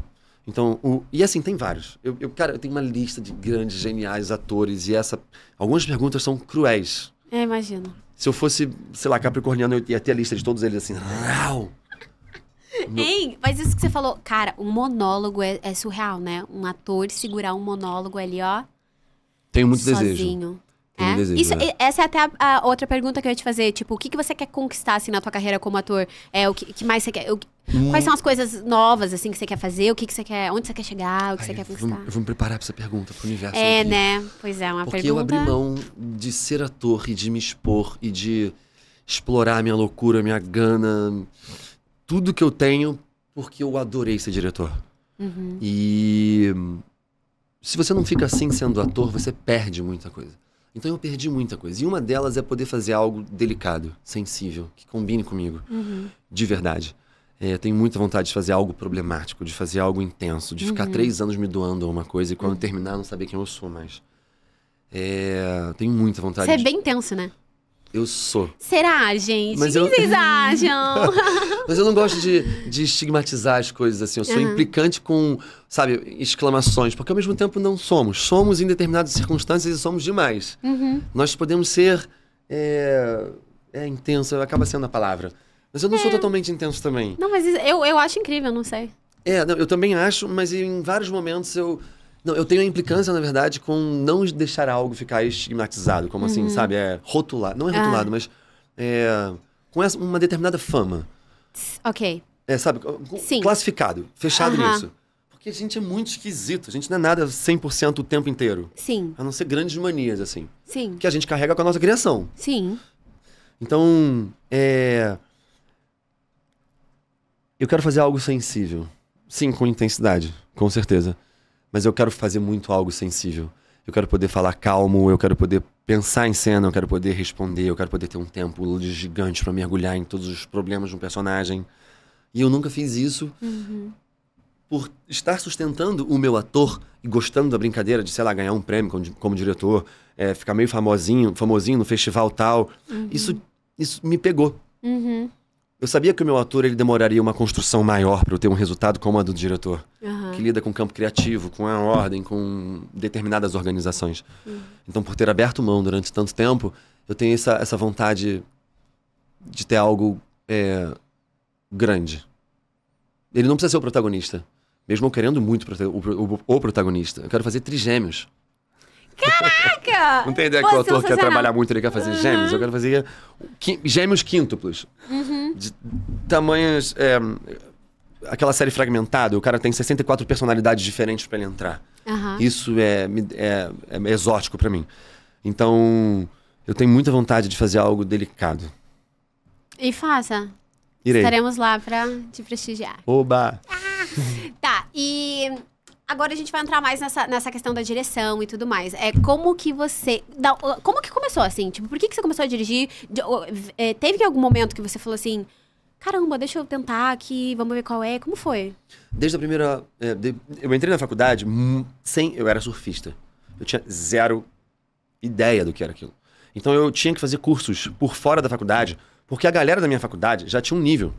Então, e assim, tem vários. Cara, eu tenho uma lista de grandes, geniais atores e algumas perguntas são cruéis. Imagino. Se eu fosse, sei lá, capricorniano, eu ia ter a lista de todos eles assim. Hein? Mas isso que você falou, cara, um monólogo é surreal, né? Um ator segurar um monólogo ali, ó. Tenho muito sozinho. Desejo. Essa é até a outra pergunta que eu ia te fazer. Tipo, o que você quer conquistar, assim, na tua carreira como ator? O que mais você quer? Quais são as coisas novas, assim, que você quer fazer? O que você quer? Onde você quer chegar? O que você quer conquistar? Eu vou me preparar pra essa pergunta, pro universo. Né? Pois é, uma Porque pergunta... eu abri mão de ser ator e de me expor e de explorar a minha loucura, a minha gana, tudo que eu tenho, porque eu adorei ser diretor. E se você não fica assim sendo ator, você perde muita coisa. Então eu perdi muita coisa. E uma delas é poder fazer algo delicado, sensível, que combine comigo. De verdade. Tenho muita vontade de fazer algo problemático, de fazer algo intenso, de ficar 3 anos me doando a uma coisa e quando terminar não saber quem eu sou mais. Tenho muita vontade. Você é bem tenso, né? Eu sou. Será, gente? O que vocês acham? Mas eu não gosto de estigmatizar as coisas assim. Eu sou implicante com, sabe, exclamações. Porque ao mesmo tempo não somos. Somos em determinadas circunstâncias e somos demais. Nós podemos ser... intenso, acaba sendo a palavra. Mas eu não sou totalmente intenso também. Não, mas eu acho incrível, não sei. Não, eu também acho, mas em vários momentos eu tenho a implicância, na verdade, com não deixar algo ficar estigmatizado. Como assim, sabe? Rotular. Não é rotulado, mas com uma determinada fama. Ok. Sabe? Sim. Classificado. Fechado nisso. Porque a gente é muito esquisito. A gente não é nada 100% o tempo inteiro. Sim. A não ser grandes manias, assim. Sim. Que a gente carrega com a nossa criação. Sim. Então, eu quero fazer algo sensível. Sim, com intensidade. Com certeza. Mas eu quero fazer muito algo sensível. Eu quero poder falar calmo, eu quero poder pensar em cena, eu quero poder responder, eu quero poder ter um tempo gigante pra mergulhar em todos os problemas de um personagem. E eu nunca fiz isso por estar sustentando o meu ator e gostando da brincadeira de, sei lá, ganhar um prêmio como diretor, ficar meio famosinho no festival tal. Isso me pegou. Eu sabia que o meu ator ele demoraria uma construção maior para eu ter um resultado como a do diretor. Que lida com o campo criativo, com a ordem, com determinadas organizações. Então, por ter aberto mão durante tanto tempo, eu tenho essa vontade de ter algo grande. Ele não precisa ser o protagonista. Mesmo eu querendo muito o protagonista. Eu quero fazer trigêmeos. Caraca! Não tem ideia que o ator quer trabalhar muito, ele quer fazer gêmeos. Eu quero fazer gêmeos quíntuplos. De tamanhos... aquela série Fragmentada, o cara tem 64 personalidades diferentes pra ele entrar. Isso é exótico pra mim. Então, eu tenho muita vontade de fazer algo delicado. E faça. Irei. Estaremos lá pra te prestigiar. Oba! Tá, e... Agora a gente vai entrar mais nessa questão da direção e tudo mais. Como que você... Como que começou, assim? Tipo, por que você começou a dirigir? Teve algum momento que você falou assim... Caramba, deixa eu tentar aqui, vamos ver qual é. Como foi? Desde a primeira... eu entrei na faculdade eu era surfista. Eu tinha 0 ideia do que era aquilo. Então eu tinha que fazer cursos por fora da faculdade, porque a galera da minha faculdade já tinha um nível.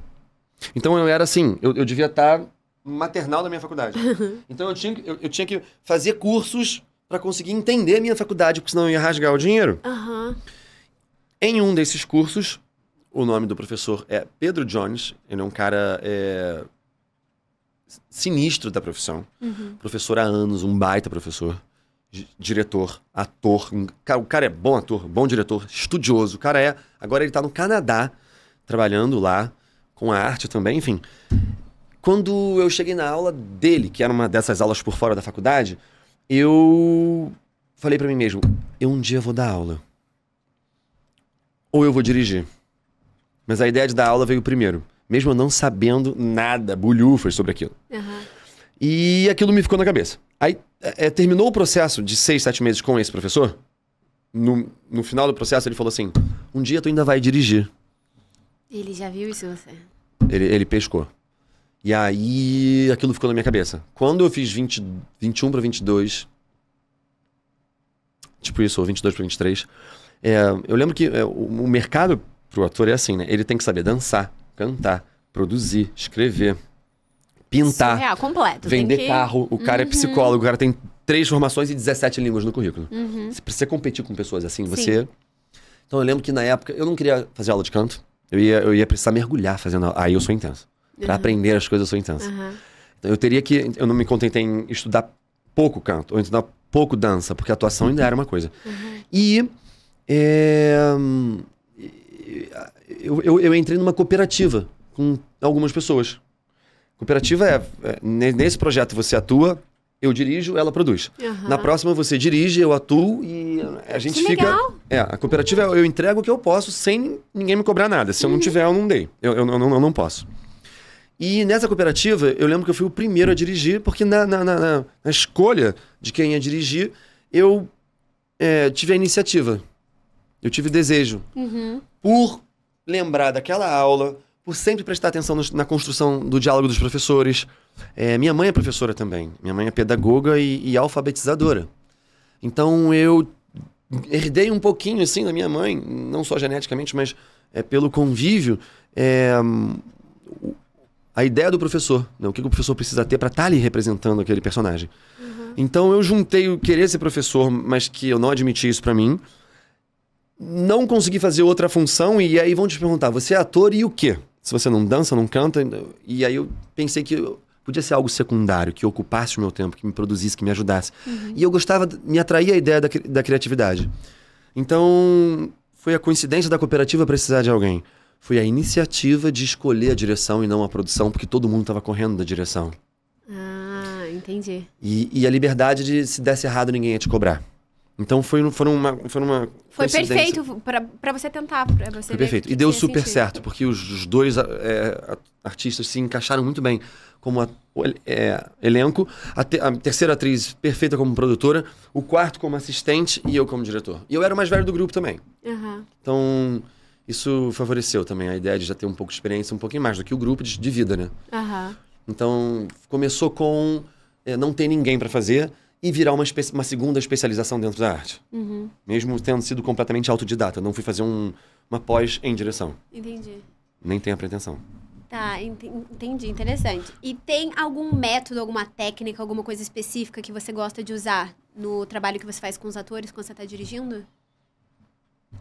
Então eu era assim, eu devia estar... maternal da minha faculdade. Então eu tinha que fazer cursos para conseguir entender a minha faculdade, porque senão eu ia rasgar o dinheiro. Em um desses cursos, o nome do professor é Pedro Jones, ele é um cara sinistro da profissão. Professor há anos, um baita professor, diretor, ator. O cara é bom ator, bom diretor, estudioso. O cara agora ele tá no Canadá, trabalhando lá, com a arte também, enfim... Quando eu cheguei na aula dele, que era uma dessas aulas por fora da faculdade, eu falei pra mim mesmo, eu um dia vou dar aula. Ou eu vou dirigir. Mas a ideia de dar aula veio primeiro. Mesmo eu não sabendo nada, bulhufas sobre aquilo. E aquilo me ficou na cabeça. Aí terminou o processo de 6, 7 meses com esse professor. No final do processo ele falou assim, um dia tu ainda vai dirigir. Ele já viu isso em você? Ele pescou. E aí, aquilo ficou na minha cabeça. Quando eu fiz 21 para 22, tipo isso, ou 22 para 23, eu lembro que o mercado pro ator é assim, né? Ele tem que saber dançar, cantar, produzir, escrever, pintar, surreal, completo. vender carro. O cara é psicólogo, o cara tem 3 formações e 17 línguas no currículo. Você precisa competir com pessoas assim, você... Então eu lembro que na época, eu não queria fazer aula de canto, eu ia precisar mergulhar fazendo... Aí eu sou intenso. Pra aprender as coisas eu sou intenso. Então eu não me contentei em estudar pouco canto, ou estudar pouco dança, porque a atuação ainda era uma coisa. E eu entrei numa cooperativa com algumas pessoas. Cooperativa nesse projeto você atua, eu dirijo, ela produz. Na próxima você dirige, eu atuo e a gente que fica... legal. A cooperativa eu entrego o que eu posso sem ninguém me cobrar nada. Se eu não tiver, eu não dei. Eu não posso. E nessa cooperativa, eu lembro que eu fui o primeiro a dirigir, porque na escolha de quem ia dirigir, eu tive a iniciativa. Eu tive desejo. Por lembrar daquela aula, por sempre prestar atenção na construção do diálogo dos professores. Minha mãe é professora também. Minha mãe é pedagoga e alfabetizadora. Então eu herdei um pouquinho assim da minha mãe, não só geneticamente, mas pelo convívio, a ideia do professor, né? O que o professor precisa ter para estar ali representando aquele personagem. Então eu juntei o querer ser professor, mas que eu não admiti isso para mim. Não consegui fazer outra função e aí vão te perguntar, você é ator e o quê? Se você não dança, não canta... E aí eu pensei que podia ser algo secundário, que ocupasse o meu tempo, que me produzisse, que me ajudasse. E eu gostava, me atraía a ideia da criatividade. Então, foi a coincidência da cooperativa precisar de alguém. Foi a iniciativa de escolher a direção e não a produção, porque todo mundo estava correndo da direção. Ah, entendi. E a liberdade de, se desse errado, ninguém ia te cobrar. Então foi uma Foi perfeito pra você tentar. Pra você foi perfeito. E deu super certo, porque os dois artistas se encaixaram muito bem como elenco. A terceira atriz perfeita como produtora, o quarto como assistente e eu como diretor. E eu era o mais velho do grupo também. Então, isso favoreceu também a ideia de já ter um pouco de experiência, um pouquinho mais do que o grupo de vida, né? Então, começou com não ter ninguém para fazer e virar uma segunda especialização dentro da arte. Mesmo tendo sido completamente autodidata. Não fui fazer uma pós em direção. Entendi. Nem tenho a pretensão. Tá, entendi. Interessante. E tem algum método, alguma técnica, alguma coisa específica que você gosta de usar no trabalho que você faz com os atores quando você tá dirigindo?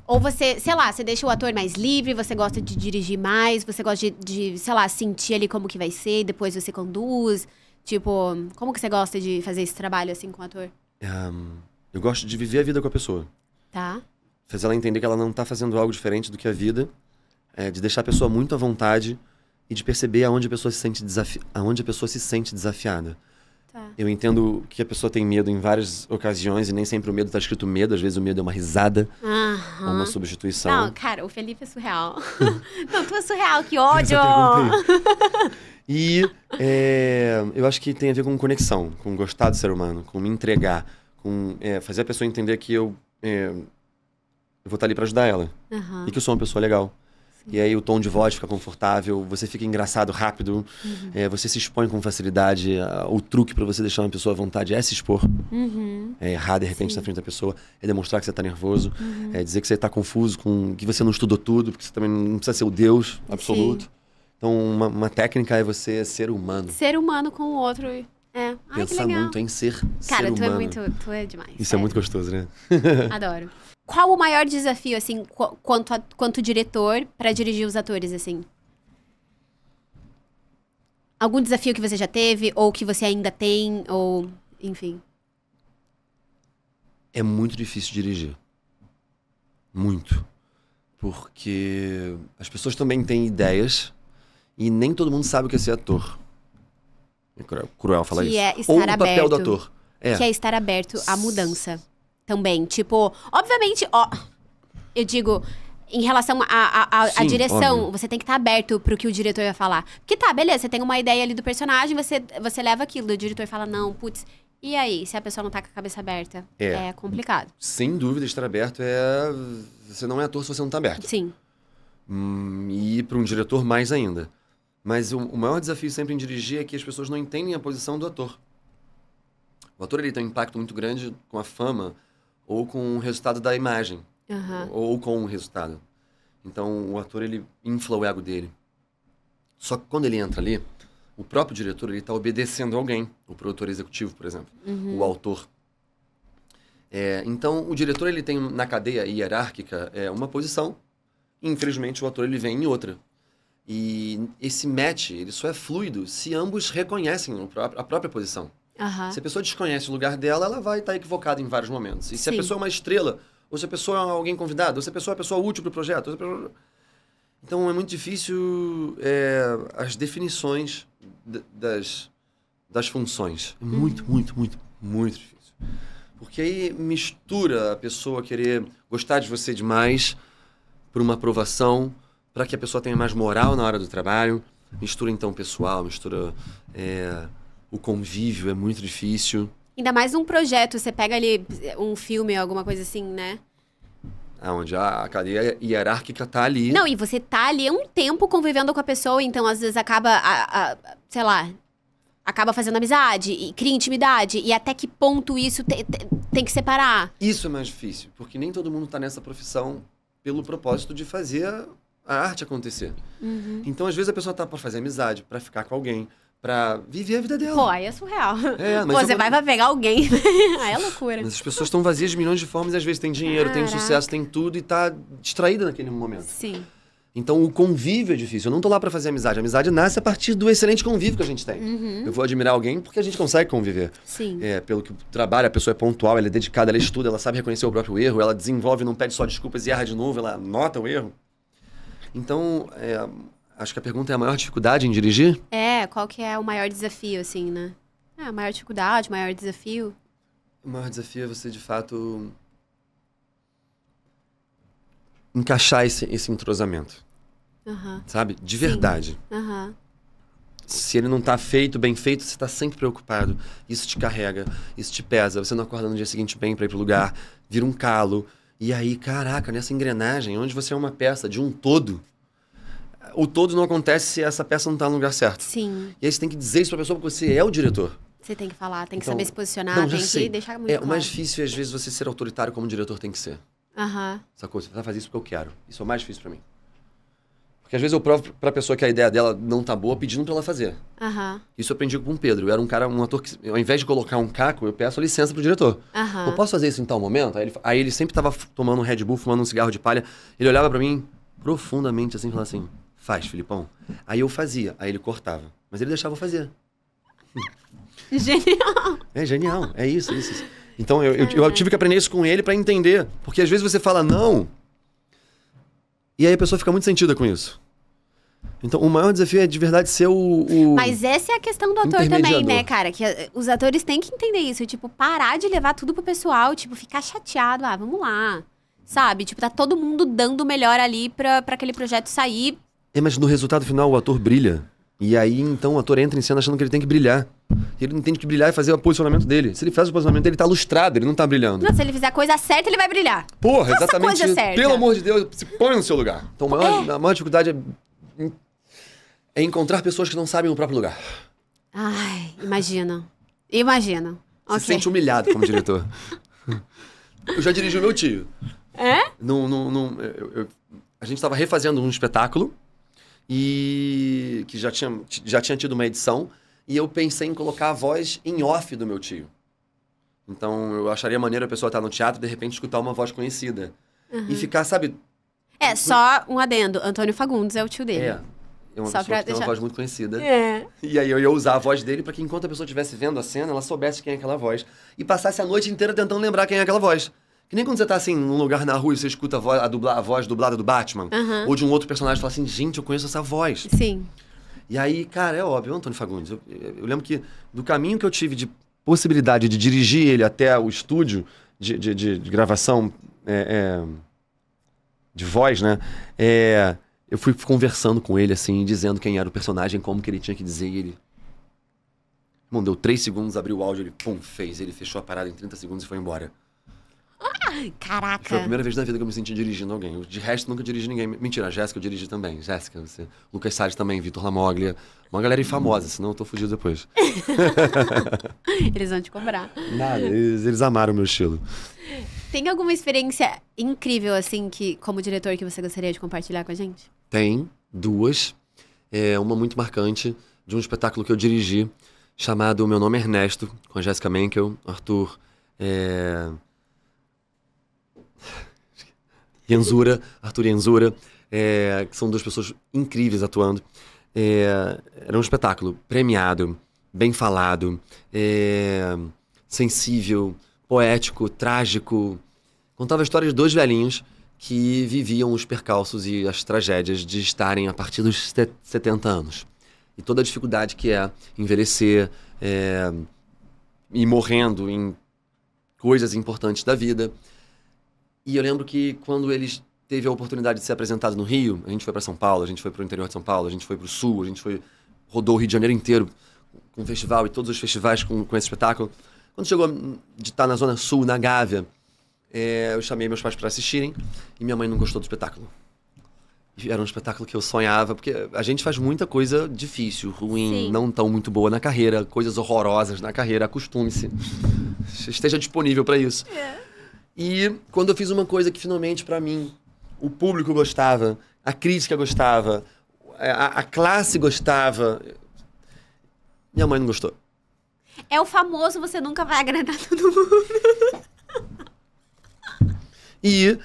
Ou você, sei lá, você deixa o ator mais livre, você gosta de dirigir mais, você gosta de sei lá, sentir ali como que vai ser e depois você conduz... Tipo, como que você gosta de fazer esse trabalho, assim, com o ator? Eu gosto de viver a vida com a pessoa. Tá. Fazer ela entender que ela não tá fazendo algo diferente do que a vida. De deixar a pessoa muito à vontade e de perceber aonde a pessoa se sente desafiada. Tá. Eu entendo que a pessoa tem medo em várias ocasiões e nem sempre o medo tá escrito medo. Às vezes o medo é uma risada ou uma substituição. Não, cara, o Felipe é surreal. Não, tu é surreal, que ódio! E eu acho que tem a ver com conexão, com gostar do ser humano, com me entregar, com fazer a pessoa entender que eu vou estar ali para ajudar ela. E que eu sou uma pessoa legal. Sim. E aí o tom de voz fica confortável, você fica engraçado rápido, você se expõe com facilidade. O truque para você deixar uma pessoa à vontade é se expor. É errar de repente na frente da pessoa, é demonstrar que você tá nervoso, é dizer que você tá confuso, que você não estudou tudo, porque você também não precisa ser o Deus absoluto. Sim. Então, uma técnica é você ser humano. Ser humano com o outro. Ai, pensar muito em ser cara, humano. Cara, tu é demais. Isso é muito gostoso, né? Adoro. Qual o maior desafio, assim, quanto diretor, pra dirigir os atores, assim? Algum desafio que você já teve, ou que você ainda tem, ou... Enfim. É muito difícil dirigir. Muito. Porque as pessoas também têm ideias... E nem todo mundo sabe o que é ser ator. É cruel falar isso. Ou o papel do ator. Que é estar aberto à mudança. Também. Tipo, obviamente, eu digo, em relação à direção, óbvio. Você tem que estar aberto pro que o diretor vai falar. Porque tá, beleza, você tem uma ideia ali do personagem, você leva aquilo, o diretor fala, não, putz, e aí, se a pessoa não tá com a cabeça aberta? É complicado. Sem dúvida, estar aberto você não é ator se você não tá aberto. Sim. E para um diretor mais ainda. Mas o maior desafio sempre em dirigir é que as pessoas não entendem a posição do ator. O ator ele tem um impacto muito grande com a fama ou com o resultado da imagem. Ou com o resultado. Então, o ator, ele infla o ego dele. Só que quando ele entra ali, o próprio diretor, ele está obedecendo alguém. O produtor executivo, por exemplo. O autor. Então, o diretor, ele tem na cadeia hierárquica uma posição. E, infelizmente, o ator, ele vem em outra. E esse match, ele só é fluido se ambos reconhecem a própria posição. Se a pessoa desconhece o lugar dela, ela vai estar equivocada em vários momentos. E se a pessoa é uma estrela, ou se a pessoa é alguém convidado, ou se a pessoa é a pessoa útil para o projeto. Então, é muito difícil as definições das funções. É muito, muito, muito, muito difícil. Porque aí mistura a pessoa querer gostar de você demais por uma aprovação, para que a pessoa tenha mais moral na hora do trabalho. Mistura, então, o pessoal, mistura o convívio, é muito difícil. Ainda mais um projeto, você pega ali um filme, alguma coisa assim, né? Onde a cadeia hierárquica tá ali. Não, e você tá ali há um tempo convivendo com a pessoa, então às vezes acaba, sei lá, acaba fazendo amizade, e cria intimidade, e até que ponto isso tem que separar? Isso é mais difícil, porque nem todo mundo tá nessa profissão pelo propósito de fazer a arte acontecer. Então, às vezes, a pessoa tá pra fazer amizade, pra ficar com alguém, pra viver a vida dela. Pô, aí é surreal. Mas você vai pegar alguém, aí é loucura. Mas as pessoas estão vazias de milhões de formas e às vezes tem dinheiro, tem sucesso, tem tudo e tá distraída naquele momento. Sim. Então o convívio é difícil. Eu não tô lá pra fazer amizade. A amizade nasce a partir do excelente convívio que a gente tem. Eu vou admirar alguém porque a gente consegue conviver. Sim. Pelo que trabalha, a pessoa é pontual, ela é dedicada, ela estuda, ela sabe reconhecer o próprio erro, ela desenvolve, não pede só desculpas e erra de novo, ela nota o erro. Então, acho que a pergunta é a maior dificuldade em dirigir? Qual que é o maior desafio, assim, né? A maior dificuldade, o maior desafio? O maior desafio é você, de fato, encaixar esse entrosamento. Sabe? De verdade. Se ele não tá feito, bem feito, você tá sempre preocupado. Isso te carrega, isso te pesa. Você não acorda no dia seguinte bem pra ir pro lugar, vira um calo. E aí, caraca, nessa engrenagem, onde você é uma peça de um todo, o todo não acontece se essa peça não tá no lugar certo. Sim. E aí você tem que dizer isso pra pessoa porque você é o diretor. Você tem que falar, tem que saber se posicionar, não, tem que deixar muito claro. O mais difícil é, às vezes, você ser autoritário como o diretor tem que ser. Sacou? Você vai fazer isso porque eu quero. Isso é o mais difícil pra mim. Porque às vezes eu provo pra pessoa que a ideia dela não tá boa pedindo pra ela fazer. Isso eu aprendi com o Pedro. Eu era um ator que, ao invés de colocar um caco, eu peço licença pro diretor. Eu posso fazer isso em tal momento? Aí ele sempre tava tomando um Red Bull, fumando um cigarro de palha. Ele olhava pra mim profundamente assim e falava assim, faz, Filipão. Aí eu fazia, aí ele cortava. Mas ele deixava eu fazer. Genial! Genial. É isso. Então eu tive que aprender isso com ele pra entender. Porque às vezes você fala não... E aí a pessoa fica muito sentida com isso. Então, o maior desafio é, de verdade, ser Mas essa é a questão do ator também, né, cara? Que os atores têm que entender isso. Tipo, parar de levar tudo pro pessoal. Tipo, ficar chateado. Vamos lá. Sabe? Tipo, tá todo mundo dando o melhor ali pra aquele projeto sair. Mas no resultado final, o ator brilha. E aí, então, o ator entra em cena achando que ele tem que brilhar. E ele não tem que brilhar e fazer o posicionamento dele. Se ele faz o posicionamento dele, ele tá lustrado, ele não tá brilhando. Não, se ele fizer a coisa certa, ele vai brilhar. Porra, faça exatamente. Coisa certa. Pelo amor de Deus, se põe no seu lugar. Então, a maior dificuldade é encontrar pessoas que não sabem o próprio lugar. Ai, imagina. Imagina. Se sente humilhado como diretor. Eu já dirigi o meu tio. A gente tava refazendo um espetáculo e que já tinha tido uma edição. E eu pensei em colocar a voz em off do meu tio. Então, eu acharia maneiro a pessoa estar no teatro e, de repente, escutar uma voz conhecida. E ficar, sabe... Só um adendo. Antônio Fagundes é o tio dele. É uma pessoa que tem uma voz muito conhecida. É. E aí eu ia usar a voz dele para que, enquanto a pessoa estivesse vendo a cena, ela soubesse quem é aquela voz. E passasse a noite inteira tentando lembrar quem é aquela voz. Que nem quando você tá, assim, num lugar na rua e você escuta a voz dublada do Batman. Ou de um outro personagem e fala assim, gente, eu conheço essa voz. Sim. E aí, cara, é óbvio, o Antônio Fagundes. Eu lembro que do caminho que eu tive de possibilidade de dirigir ele até o estúdio de gravação de voz, né? Eu fui conversando com ele, assim, dizendo quem era o personagem, como que ele tinha que dizer. E ele... Deu 3 segundos, abriu o áudio, ele, pum, fez. Ele fechou a parada em 30 segundos e foi embora. Caraca. Foi a primeira vez na vida que eu me senti dirigindo alguém. De resto, nunca dirigi ninguém. Mentira, a Jéssica eu dirigi também. Jéssica, você. Lucas Salles também, Vitor Lamoglia. Uma galera famosa, senão eu tô fugido depois. Eles vão te cobrar. Nada, eles amaram o meu estilo. Tem alguma experiência incrível, assim, que, como diretor, que você gostaria de compartilhar com a gente? Tem 2. Uma muito marcante, de um espetáculo que eu dirigi, chamado Meu Nome é Ernesto, com a Jéssica Menkel, Arthur Arthur Ienzura, que são 2 pessoas incríveis atuando. Era um espetáculo premiado, bem falado, sensível, poético, trágico. Contava a história de 2 velhinhos que viviam os percalços e as tragédias de estarem a partir dos 70 anos. E toda a dificuldade que é envelhecer e morrendo em coisas importantes da vida. E eu lembro que quando eles teve a oportunidade de ser apresentado no Rio, a gente foi para São Paulo, a gente foi para o interior de São Paulo, a gente foi para o Sul, a gente rodou o Rio de Janeiro inteiro com o festival e todos os festivais com esse espetáculo. Quando chegou de estar na Zona Sul, na Gávea, eu chamei meus pais para assistirem e minha mãe não gostou do espetáculo. Era um espetáculo que eu sonhava, porque a gente faz muita coisa difícil, ruim, Sim. não tão muito boa na carreira, coisas horrorosas na carreira, acostume-se. Esteja disponível para isso. E quando eu fiz uma coisa que finalmente, para mim, o público gostava, a crítica gostava, a classe gostava, minha mãe não gostou. É o famoso você nunca vai agradar todo mundo. E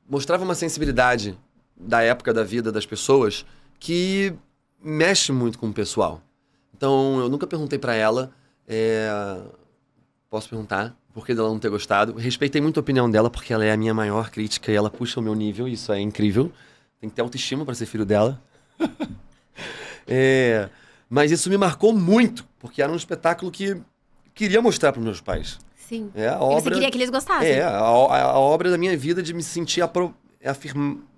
mostrava uma sensibilidade da época da vida das pessoas que mexe muito com o pessoal. Então, eu nunca perguntei pra ela, posso perguntar por que dela não ter gostado. Respeitei muito a opinião dela, porque ela é a minha maior crítica e ela puxa o meu nível, isso é incrível. Tem que ter autoestima pra ser filho dela. Mas isso me marcou muito, porque era um espetáculo que queria mostrar pros meus pais. Sim. A E obra, você queria que eles gostassem. a obra da minha vida de me sentir,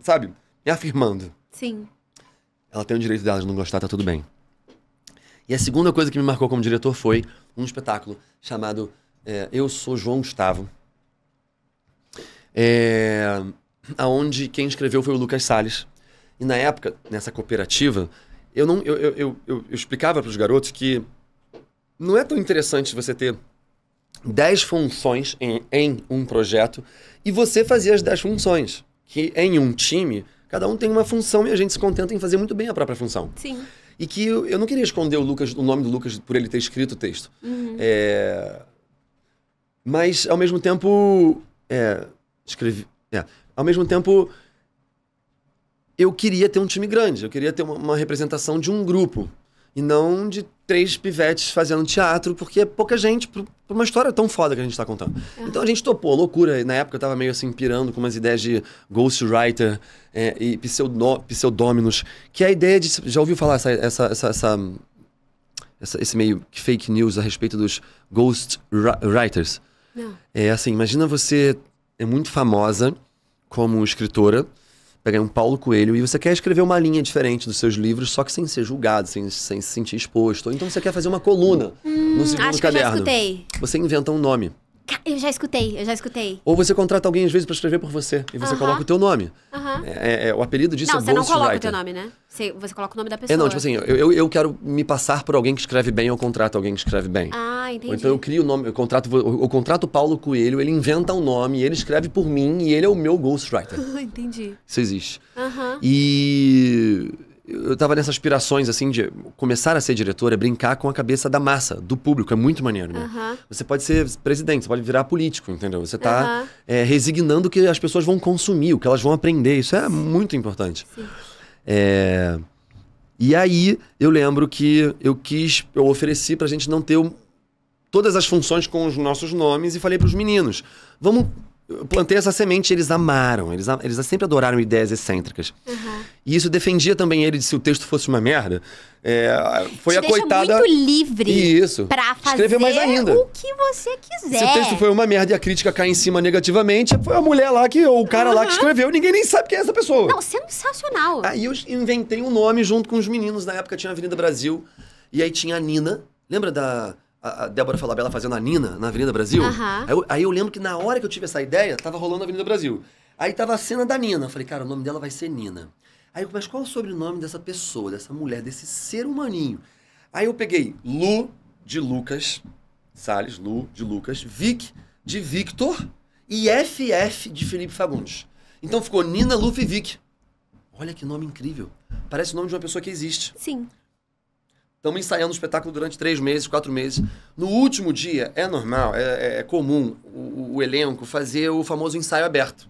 sabe, me afirmando. Sim. Ela tem o direito dela de não gostar, tá tudo bem. E a segunda coisa que me marcou como diretor foi um espetáculo chamado Eu Sou João Gustavo. Onde quem escreveu foi o Lucas Salles. E na época, nessa cooperativa, eu explicava para os garotos que não é tão interessante você ter 10 funções em um projeto e você fazia as 10 funções. Que em um time, cada um tem uma função e a gente se contenta em fazer muito bem a própria função. Sim. E que eu não queria esconder o nome do Lucas por ele ter escrito o texto. Uhum. Mas, ao mesmo tempo, ao mesmo tempo, eu queria ter um time grande. Eu queria ter uma representação de um grupo. E não de 3 pivetes fazendo teatro, porque é pouca gente pra uma história tão foda que a gente tá contando. Uhum. Então a gente topou, loucura. Na época eu tava meio assim, pirando com umas ideias de ghostwriter e pseudôminos, que é a ideia de... Já ouviu falar esse meio fake news a respeito dos ghostwriters? Não. Assim, imagina você é muito famosa como escritora, pega um Paulo Coelho e você quer escrever uma linha diferente dos seus livros, só que sem ser julgado, sem se sentir exposto. Ou então você quer fazer uma coluna no segundo acho caderno. Que eu já escutei. Você inventa um nome. Eu já escutei. Ou você contrata alguém, às vezes, para escrever por você. E você coloca o teu nome. O apelido disso é Não, você não coloca o teu ghostwriter. nome, né? Você coloca o nome da pessoa. Não, tipo assim, eu quero me passar por alguém que escreve bem, eu contrato alguém que escreve bem. Ah, entendi. Ou então eu crio o nome, eu contrato o Paulo Coelho, ele inventa um nome, ele escreve por mim e ele é o meu ghostwriter. Entendi. Isso existe. E eu tava nessas aspirações, assim, de começar a ser diretor, é brincar com a cabeça da massa, do público, é muito maneiro, né? Você pode ser presidente, você pode virar político, entendeu? Você tá resignando o que as pessoas vão consumir, o que elas vão aprender, isso é muito importante. Sim. E aí, eu lembro que eu ofereci pra gente não ter todas as funções com os nossos nomes e falei pros meninos, eu plantei essa semente e eles amaram. Eles sempre adoraram ideias excêntricas. E isso defendia também ele de se o texto fosse uma merda. Foi te a coitada... deixa muito livre pra fazer escrever mais ainda. o que você quiser. Se o texto foi uma merda e a crítica cai em cima negativamente, foi a mulher lá, ou o cara lá que escreveu. Ninguém nem sabe quem é essa pessoa. Não, sensacional. Aí eu inventei um nome junto com os meninos. Na época tinha a Avenida Brasil. E aí tinha a Nina. Lembra da a Débora Falabella fazendo a Nina na Avenida Brasil. Aí eu lembro que na hora que eu tive essa ideia, tava rolando a Avenida Brasil. Aí tava a cena da Nina. Eu falei, cara, o nome dela vai ser Nina. Aí eu, mas qual é o sobrenome dessa pessoa, dessa mulher, desse ser humaninho? Aí eu peguei Lu, de Lucas, Salles, Lu, de Lucas, Vic, de Victor, e FF, de Felipe Fagundes. Então ficou Nina, Luffy e Vic. Olha que nome incrível. Parece o nome de uma pessoa que existe. Sim. Estamos ensaiando o espetáculo durante 3 meses, 4 meses. No último dia, é normal, é comum o elenco fazer o famoso ensaio aberto.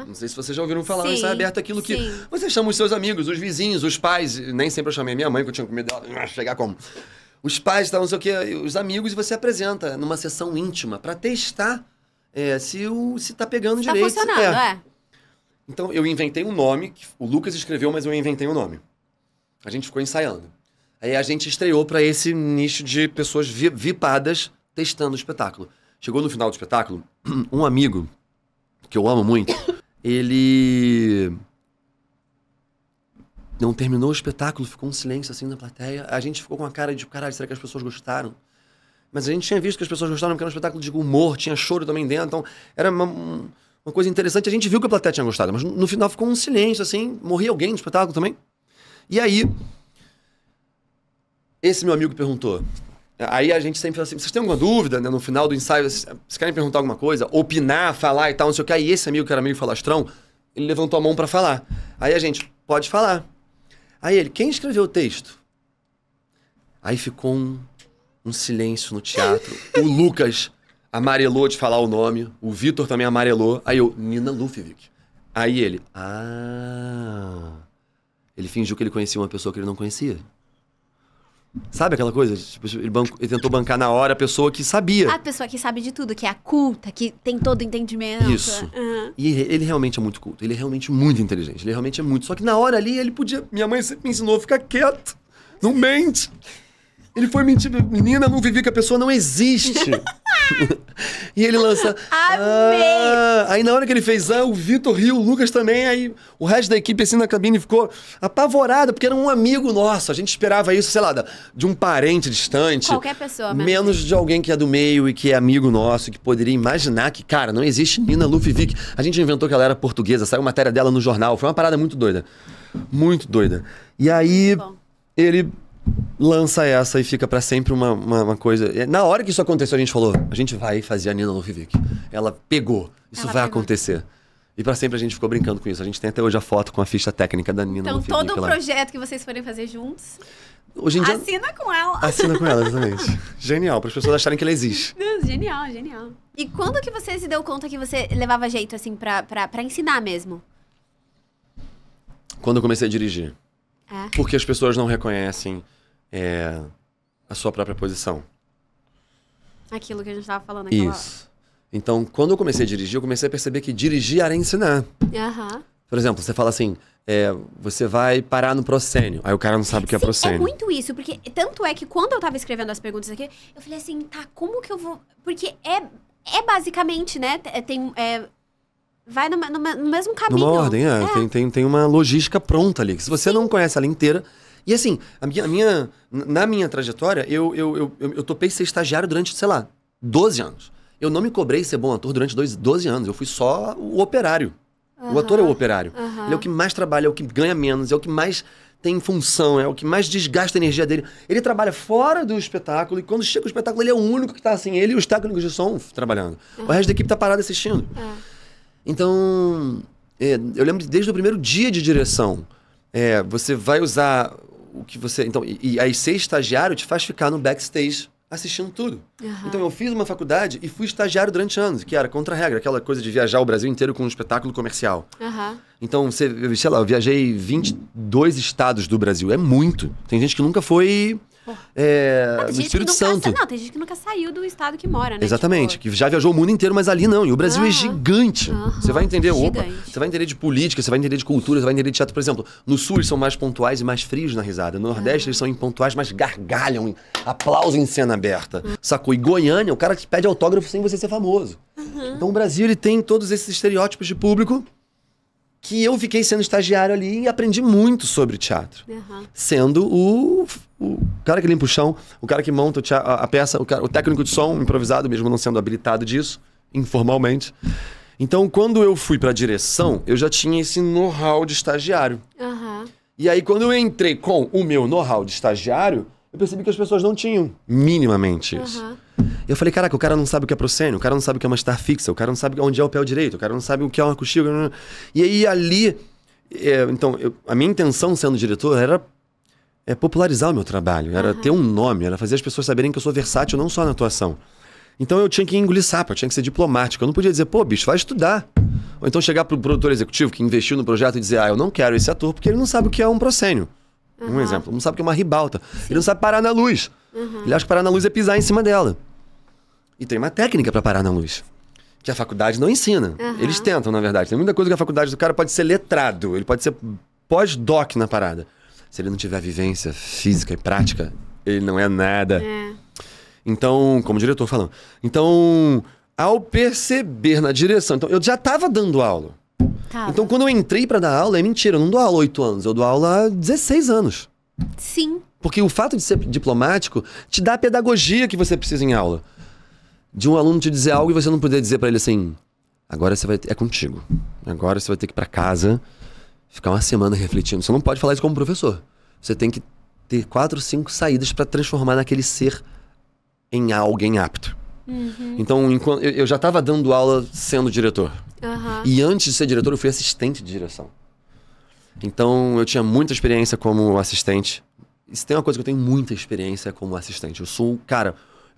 Não sei se vocês já ouviram falar. O ensaio aberto é aquilo que você chama os seus amigos, os vizinhos, os pais. Nem sempre eu chamei minha mãe, que eu tinha medo dela chegar como. Os pais, não sei o quê, os amigos, e você apresenta numa sessão íntima para testar se tá pegando direito. Tá funcionando, Então, eu inventei um nome, que o Lucas escreveu, mas eu inventei um nome. A gente ficou ensaiando. Aí a gente estreou para esse nicho de pessoas vipadas testando o espetáculo. Chegou no final do espetáculo, um amigo, que eu amo muito, ele não terminou o espetáculo, ficou um silêncio assim na plateia. A gente ficou com a cara de, caralho, será que as pessoas gostaram? Mas a gente tinha visto que as pessoas gostaram, porque era um espetáculo de humor, tinha choro também dentro, então era uma coisa interessante. A gente viu que a plateia tinha gostado, mas no final ficou um silêncio, assim, morria alguém no espetáculo também. E aí, esse meu amigo perguntou. Aí a gente sempre fala assim, vocês têm alguma dúvida, né, no final do ensaio, vocês querem perguntar alguma coisa, opinar, falar e tal, não sei o que. Aí esse amigo, que era meio falastrão, ele levantou a mão pra falar. Aí a gente, pode falar. Aí ele, quem escreveu o texto? Aí ficou um silêncio no teatro. O Lucas amarelou de falar o nome, o Vitor também amarelou. Aí eu, Nina Luffy. Aí ele, ele fingiu que ele conhecia uma pessoa que ele não conhecia. Sabe aquela coisa? Tipo, ele tentou bancar na hora a pessoa que sabia. A pessoa que sabe de tudo, que é a culta, que tem todo o entendimento. Isso. E ele realmente é muito culto. Ele é realmente muito inteligente. Ele realmente é muito. Só que na hora ali, ele podia... Minha mãe sempre me ensinou a ficar quieto. Não mente. Ele foi mentir. Menina, não vivi que a pessoa não existe. E ele lança... Aí na hora que ele fez, o Vitor riu, o Lucas também, aí o resto da equipe assim na cabine ficou apavorada, porque era um amigo nosso. A gente esperava isso, sei lá, de um parente distante. Qualquer pessoa mesmo. Menos de alguém que é do meio e que é amigo nosso, que poderia imaginar que, cara, não existe Nina Luffy Vic. A gente inventou que ela era portuguesa, saiu matéria dela no jornal. Foi uma parada muito doida. Muito doida. E aí, ele lança essa e fica pra sempre uma coisa... Na hora que isso aconteceu, a gente falou, a gente vai fazer a Nina Luffy Vic. Ela pegou. Isso vai acontecer. E pra sempre a gente ficou brincando com isso. A gente tem até hoje a foto com a ficha técnica da Nina Luffy Vic. Então todo o projeto que vocês forem fazer juntos, hoje em dia, assina com ela. Assina com ela, exatamente. Genial, para as pessoas acharem que ela existe. Genial, genial. E quando que você se deu conta que você levava jeito, assim, pra ensinar mesmo? Quando eu comecei a dirigir. Porque as pessoas não reconhecem a sua própria posição. Aquilo que a gente tava falando naquela hora. Então, quando eu comecei a dirigir, eu comecei a perceber que dirigir era ensinar. Por exemplo, você fala assim, você vai parar no proscênio. Aí o cara não sabe o que é proscênio. É muito isso, porque tanto é que quando eu tava escrevendo as perguntas aqui, eu falei assim, tá, como que eu vou... Porque é basicamente, né, vai no mesmo caminho. Numa ordem, tem uma logística pronta ali. Se você não conhece ela inteira... E assim, na minha trajetória, eu topei ser estagiário durante, sei lá, 12 anos. Eu não me cobrei ser bom ator durante 12 anos. Eu fui só o operário. O ator é o operário. Ele é o que mais trabalha, é o que ganha menos, é o que mais tem função, é o que mais desgasta a energia dele. Ele trabalha fora do espetáculo e quando chega o espetáculo, ele é o único que tá assim, ele e os técnicos de som trabalhando. O resto da equipe tá parado assistindo. Então, eu lembro desde o primeiro dia de direção, você vai usar o que você... Então, e aí ser estagiário te faz ficar no backstage assistindo tudo. Então eu fiz uma faculdade e fui estagiário durante anos, que era contra-regra, aquela coisa de viajar o Brasil inteiro com um espetáculo comercial. Então, sei lá, eu viajei 22 estados do Brasil. É muito. Tem gente que nunca foi no Espírito Santo. Não, tem gente que nunca saiu do estado que mora, né? Exatamente, tipo... que já viajou o mundo inteiro, mas ali não. E o Brasil é gigante. Você vai entender, você vai entender de política, você vai entender de cultura, você vai entender de teatro. Por exemplo, no Sul eles são mais pontuais e mais frios na risada. No Nordeste eles são impontuais, mas gargalham, aplauso em cena aberta. Sacou? E Goiânia, o cara que pede autógrafo sem você ser famoso. Então o Brasil, ele tem todos esses estereótipos de público que eu fiquei sendo estagiário ali e aprendi muito sobre teatro. Sendo o cara que limpa o chão, o cara que monta a peça, o técnico de som, improvisado, mesmo não sendo habilitado disso, informalmente. Então, quando eu fui pra direção, eu já tinha esse know-how de estagiário. E aí, quando eu entrei com o meu know-how de estagiário, eu percebi que as pessoas não tinham minimamente isso. Eu falei, caraca, o cara não sabe o que é proscênio, o cara não sabe o que é uma star fixa, o cara não sabe onde é o pé direito, o cara não sabe o que é uma coxilha. E aí, ali... então, a minha intenção sendo diretor era popularizar o meu trabalho, era ter um nome, era fazer as pessoas saberem que eu sou versátil não só na atuação. Então, eu tinha que engolir sapo, eu tinha que ser diplomático. Eu não podia dizer, pô, bicho, vai estudar. Ou então chegar pro produtor executivo que investiu no projeto e dizer, eu não quero esse ator porque ele não sabe o que é um proscênio. Um exemplo, não sabe o que é uma ribalta. Ele não sabe parar na luz. Ele acha que parar na luz é pisar em cima dela. E tem uma técnica pra parar na luz, que a faculdade não ensina. Eles tentam, na verdade. Tem muita coisa que a faculdade do cara pode ser letrado, ele pode ser pós-doc na parada. Se ele não tiver vivência física e prática, ele não é nada. Então, como diretor falando. Então, ao perceber na direção... Então, eu já tava dando aula. Então, quando eu entrei pra dar aula, é mentira, eu não dou aula há 8 anos, eu dou aula há 16 anos. Sim. Porque o fato de ser diplomático te dá a pedagogia que você precisa em aula. De um aluno te dizer algo e você não poder dizer pra ele assim, agora você vai é contigo. Agora você vai ter que ir pra casa, ficar uma semana refletindo. Você não pode falar isso como professor. Você tem que ter 4 ou 5 saídas pra transformar naquele ser em alguém apto. Então, eu já estava dando aula sendo diretor. E antes de ser diretor, eu fui assistente de direção. Então, eu tinha muita experiência como assistente. E se tem uma coisa que eu tenho muita experiência como assistente. Eu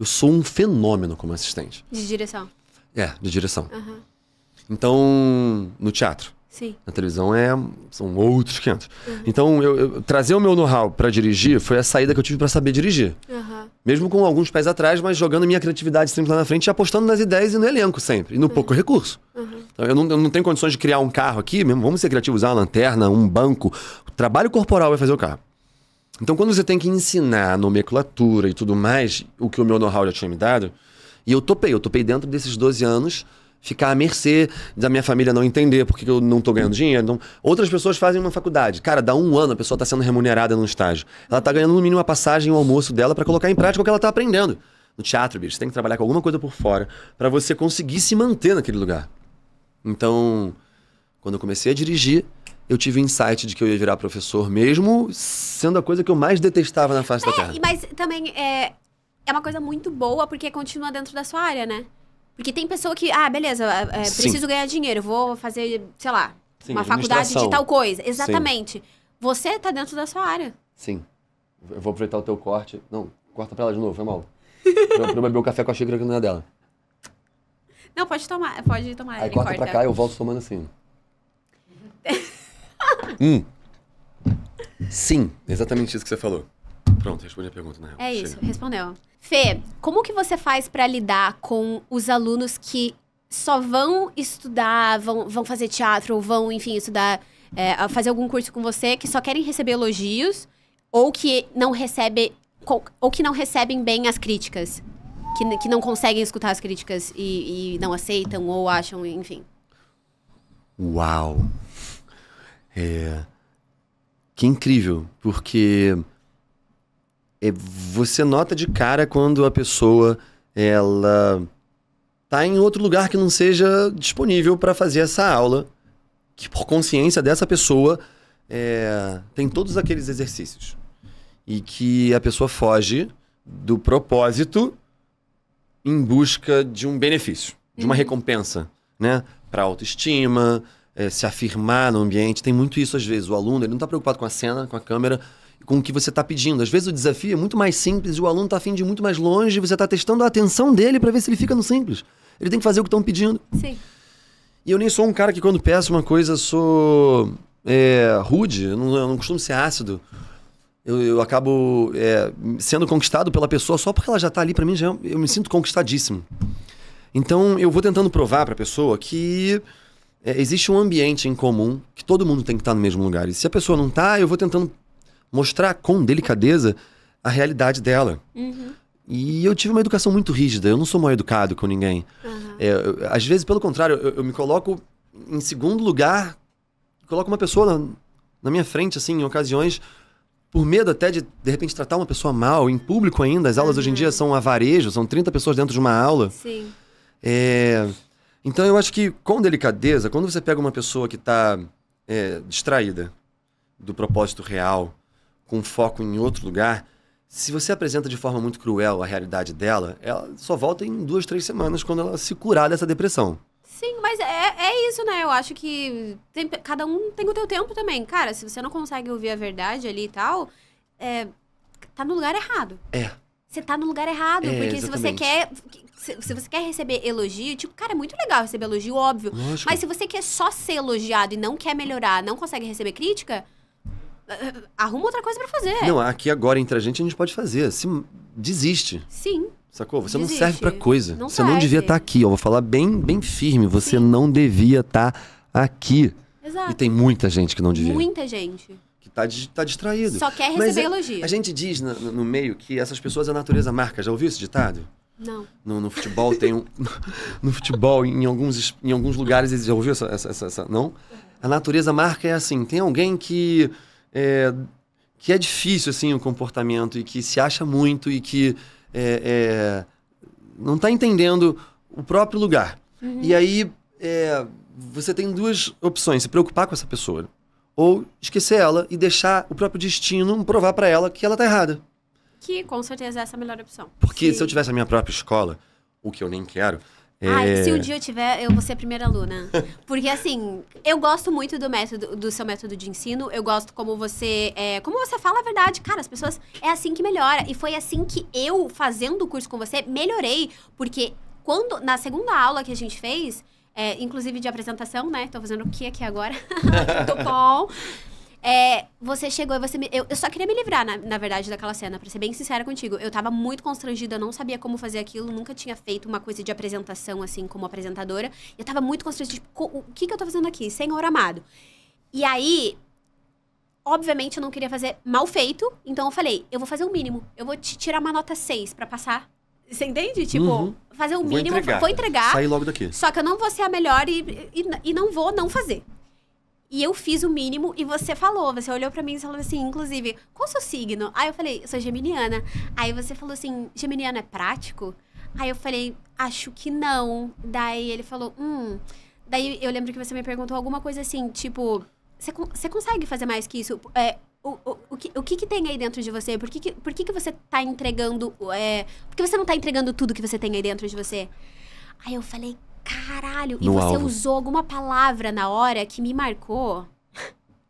sou um fenômeno como assistente. De direção? De direção. Então, no teatro. Sim. Na televisão são outros 500. Então, eu trazer o meu know-how pra dirigir foi a saída que eu tive pra saber dirigir. Mesmo com alguns pés atrás, mas jogando minha criatividade sempre lá na frente e apostando nas ideias e no elenco sempre. E no pouco recurso. Então, eu não tenho condições de criar um carro aqui, mesmo, vamos ser criativos, usar uma lanterna, um banco. O trabalho corporal vai fazer o carro. Então, quando você tem que ensinar a nomenclatura e tudo mais, o que o meu know-how já tinha me dado, e eu topei dentro desses 12 anos, ficar à mercê da minha família não entender porque eu não tô ganhando dinheiro. Então, outras pessoas fazem uma faculdade. Cara, dá 1 ano, a pessoa tá sendo remunerada num estágio. Ela tá ganhando no mínimo a passagem e o almoço dela pra colocar em prática o que ela tá aprendendo. No teatro, bicho, você tem que trabalhar com alguma coisa por fora pra você conseguir se manter naquele lugar. Então, quando eu comecei a dirigir, eu tive o insight de que eu ia virar professor mesmo, sendo a coisa que eu mais detestava na face da terra. Mas também é uma coisa muito boa porque continua dentro da sua área, né? Porque tem pessoa que, beleza, preciso ganhar dinheiro, vou fazer, sei lá, uma faculdade de tal coisa. Exatamente. Sim. Você tá dentro da sua área. Sim. Eu vou aproveitar o teu corte. Não, corta pra ela de novo, foi mal. Pra eu beber o café com a xícara que não é dela. Não, pode tomar. Aí corta pra cá e eu volto tomando assim. Sim, exatamente isso que você falou. Pronto, respondi a pergunta, na real. É isso, respondeu. Fê, como que você faz pra lidar com os alunos que só vão estudar, vão fazer teatro, ou vão, enfim, estudar, fazer algum curso com você, que só querem receber elogios, ou que não recebem bem as críticas? Que não conseguem escutar as críticas e não aceitam, ou acham, enfim. Uau! Que incrível, porque... você nota de cara quando a pessoa ela tá em outro lugar que não seja disponível para fazer essa aula, que por consciência dessa pessoa tem todos aqueles exercícios e que a pessoa foge do propósito em busca de um benefício, de uma recompensa, né? Para autoestima, se afirmar no ambiente. Tem muito isso às vezes. O aluno ele não tá preocupado com a cena, com a câmera, com o que você está pedindo. Às vezes o desafio é muito mais simples e o aluno está afim de ir muito mais longe e você está testando a atenção dele para ver se ele fica no simples. Ele tem que fazer o que estão pedindo. Sim. E eu nem sou um cara que quando peço uma coisa sou rude, eu não costumo ser ácido. Eu acabo sendo conquistado pela pessoa só porque ela já está ali, para mim eu me sinto conquistadíssimo. Então eu vou tentando provar para a pessoa que existe um ambiente em comum que todo mundo tem que estar no mesmo lugar. E se a pessoa não está, eu vou tentando mostrar com delicadeza a realidade dela. E eu tive uma educação muito rígida, eu não sou mal educado com ninguém. Às vezes, pelo contrário, eu me coloco em segundo lugar coloco uma pessoa na minha frente, assim, em ocasiões, por medo até de repente, tratar uma pessoa mal, em público ainda. As aulas hoje em dia são a varejo, são 30 pessoas dentro de uma aula. Sim. Então, eu acho que, com delicadeza, quando você pega uma pessoa que está distraída do propósito real, com foco em outro lugar, se você apresenta de forma muito cruel a realidade dela, ela só volta em 2, 3 semanas quando ela se curar dessa depressão. Sim, mas é isso, né? Eu acho que cada um tem o teu tempo também. Cara, se você não consegue ouvir a verdade ali e tal, tá no lugar errado. Você tá no lugar errado. Porque exatamente. se você quer receber elogio, tipo, cara, é muito legal receber elogio, óbvio. Lógico. Mas se você quer só ser elogiado e não quer melhorar, não consegue receber crítica, arruma outra coisa pra fazer. Não, aqui agora entre a gente pode fazer. Desiste. Sim. Sacou? Você Desiste. não serve pra coisa. Não você não serve. devia estar aqui. Eu vou falar bem firme. Você não devia estar aqui. Exato. E tem muita gente que não devia. Muita gente. Que tá distraído. Só quer Mas receber elogio. A gente diz no meio que essas pessoas a natureza marca. Já ouviu esse ditado? Não. No futebol tem no futebol, em alguns lugares, já ouviu essa não? A natureza marca é assim. Tem alguém que é difícil, assim, o comportamento. E que se acha muito e que não tá entendendo o próprio lugar. E aí, você tem 2 opções. Se preocupar com essa pessoa. Ou esquecer ela e deixar o próprio destino provar pra ela que ela tá errada. Que, com certeza, essa é a melhor opção. Porque Sim. se eu tivesse a minha própria escola, o que eu nem quero... Ai, se um dia eu tiver, eu vou ser a primeira aluna. Porque, assim, eu gosto muito do seu método de ensino. Eu gosto como você fala a verdade. Cara, as pessoas... É assim que melhora. E foi assim que eu, fazendo o curso com você, melhorei. Porque na segunda aula que a gente fez, inclusive de apresentação, né? Tô fazendo o que aqui agora? Muito bom. Você chegou e eu só queria me livrar, na verdade, daquela cena, pra ser bem sincera contigo. Eu tava muito constrangida, eu não sabia como fazer aquilo, nunca tinha feito uma coisa de apresentação, assim, como apresentadora. Eu tava muito constrangida, tipo, o que eu tô fazendo aqui? Senhor amado. E aí, obviamente, eu não queria fazer mal feito, então eu falei, eu vou fazer o mínimo. Eu vou te tirar uma nota 6 pra passar. Você entende? Tipo, fazer o mínimo, vou entregar. Sair logo daqui. Só que eu não vou ser a melhor e não vou não fazer. E eu fiz o mínimo e você olhou pra mim e falou assim, inclusive, qual o seu signo? Aí eu falei, eu sou geminiana. Aí você falou assim, geminiano é prático? Aí eu falei, acho que não. Daí ele falou, Daí eu lembro que você me perguntou alguma coisa assim, tipo, você consegue fazer mais que isso? O que tem aí dentro de você? Por que você tá entregando... por que você não tá entregando tudo que você tem aí dentro de você? Aí eu falei, caralho, e você usou alguma palavra na hora que me marcou.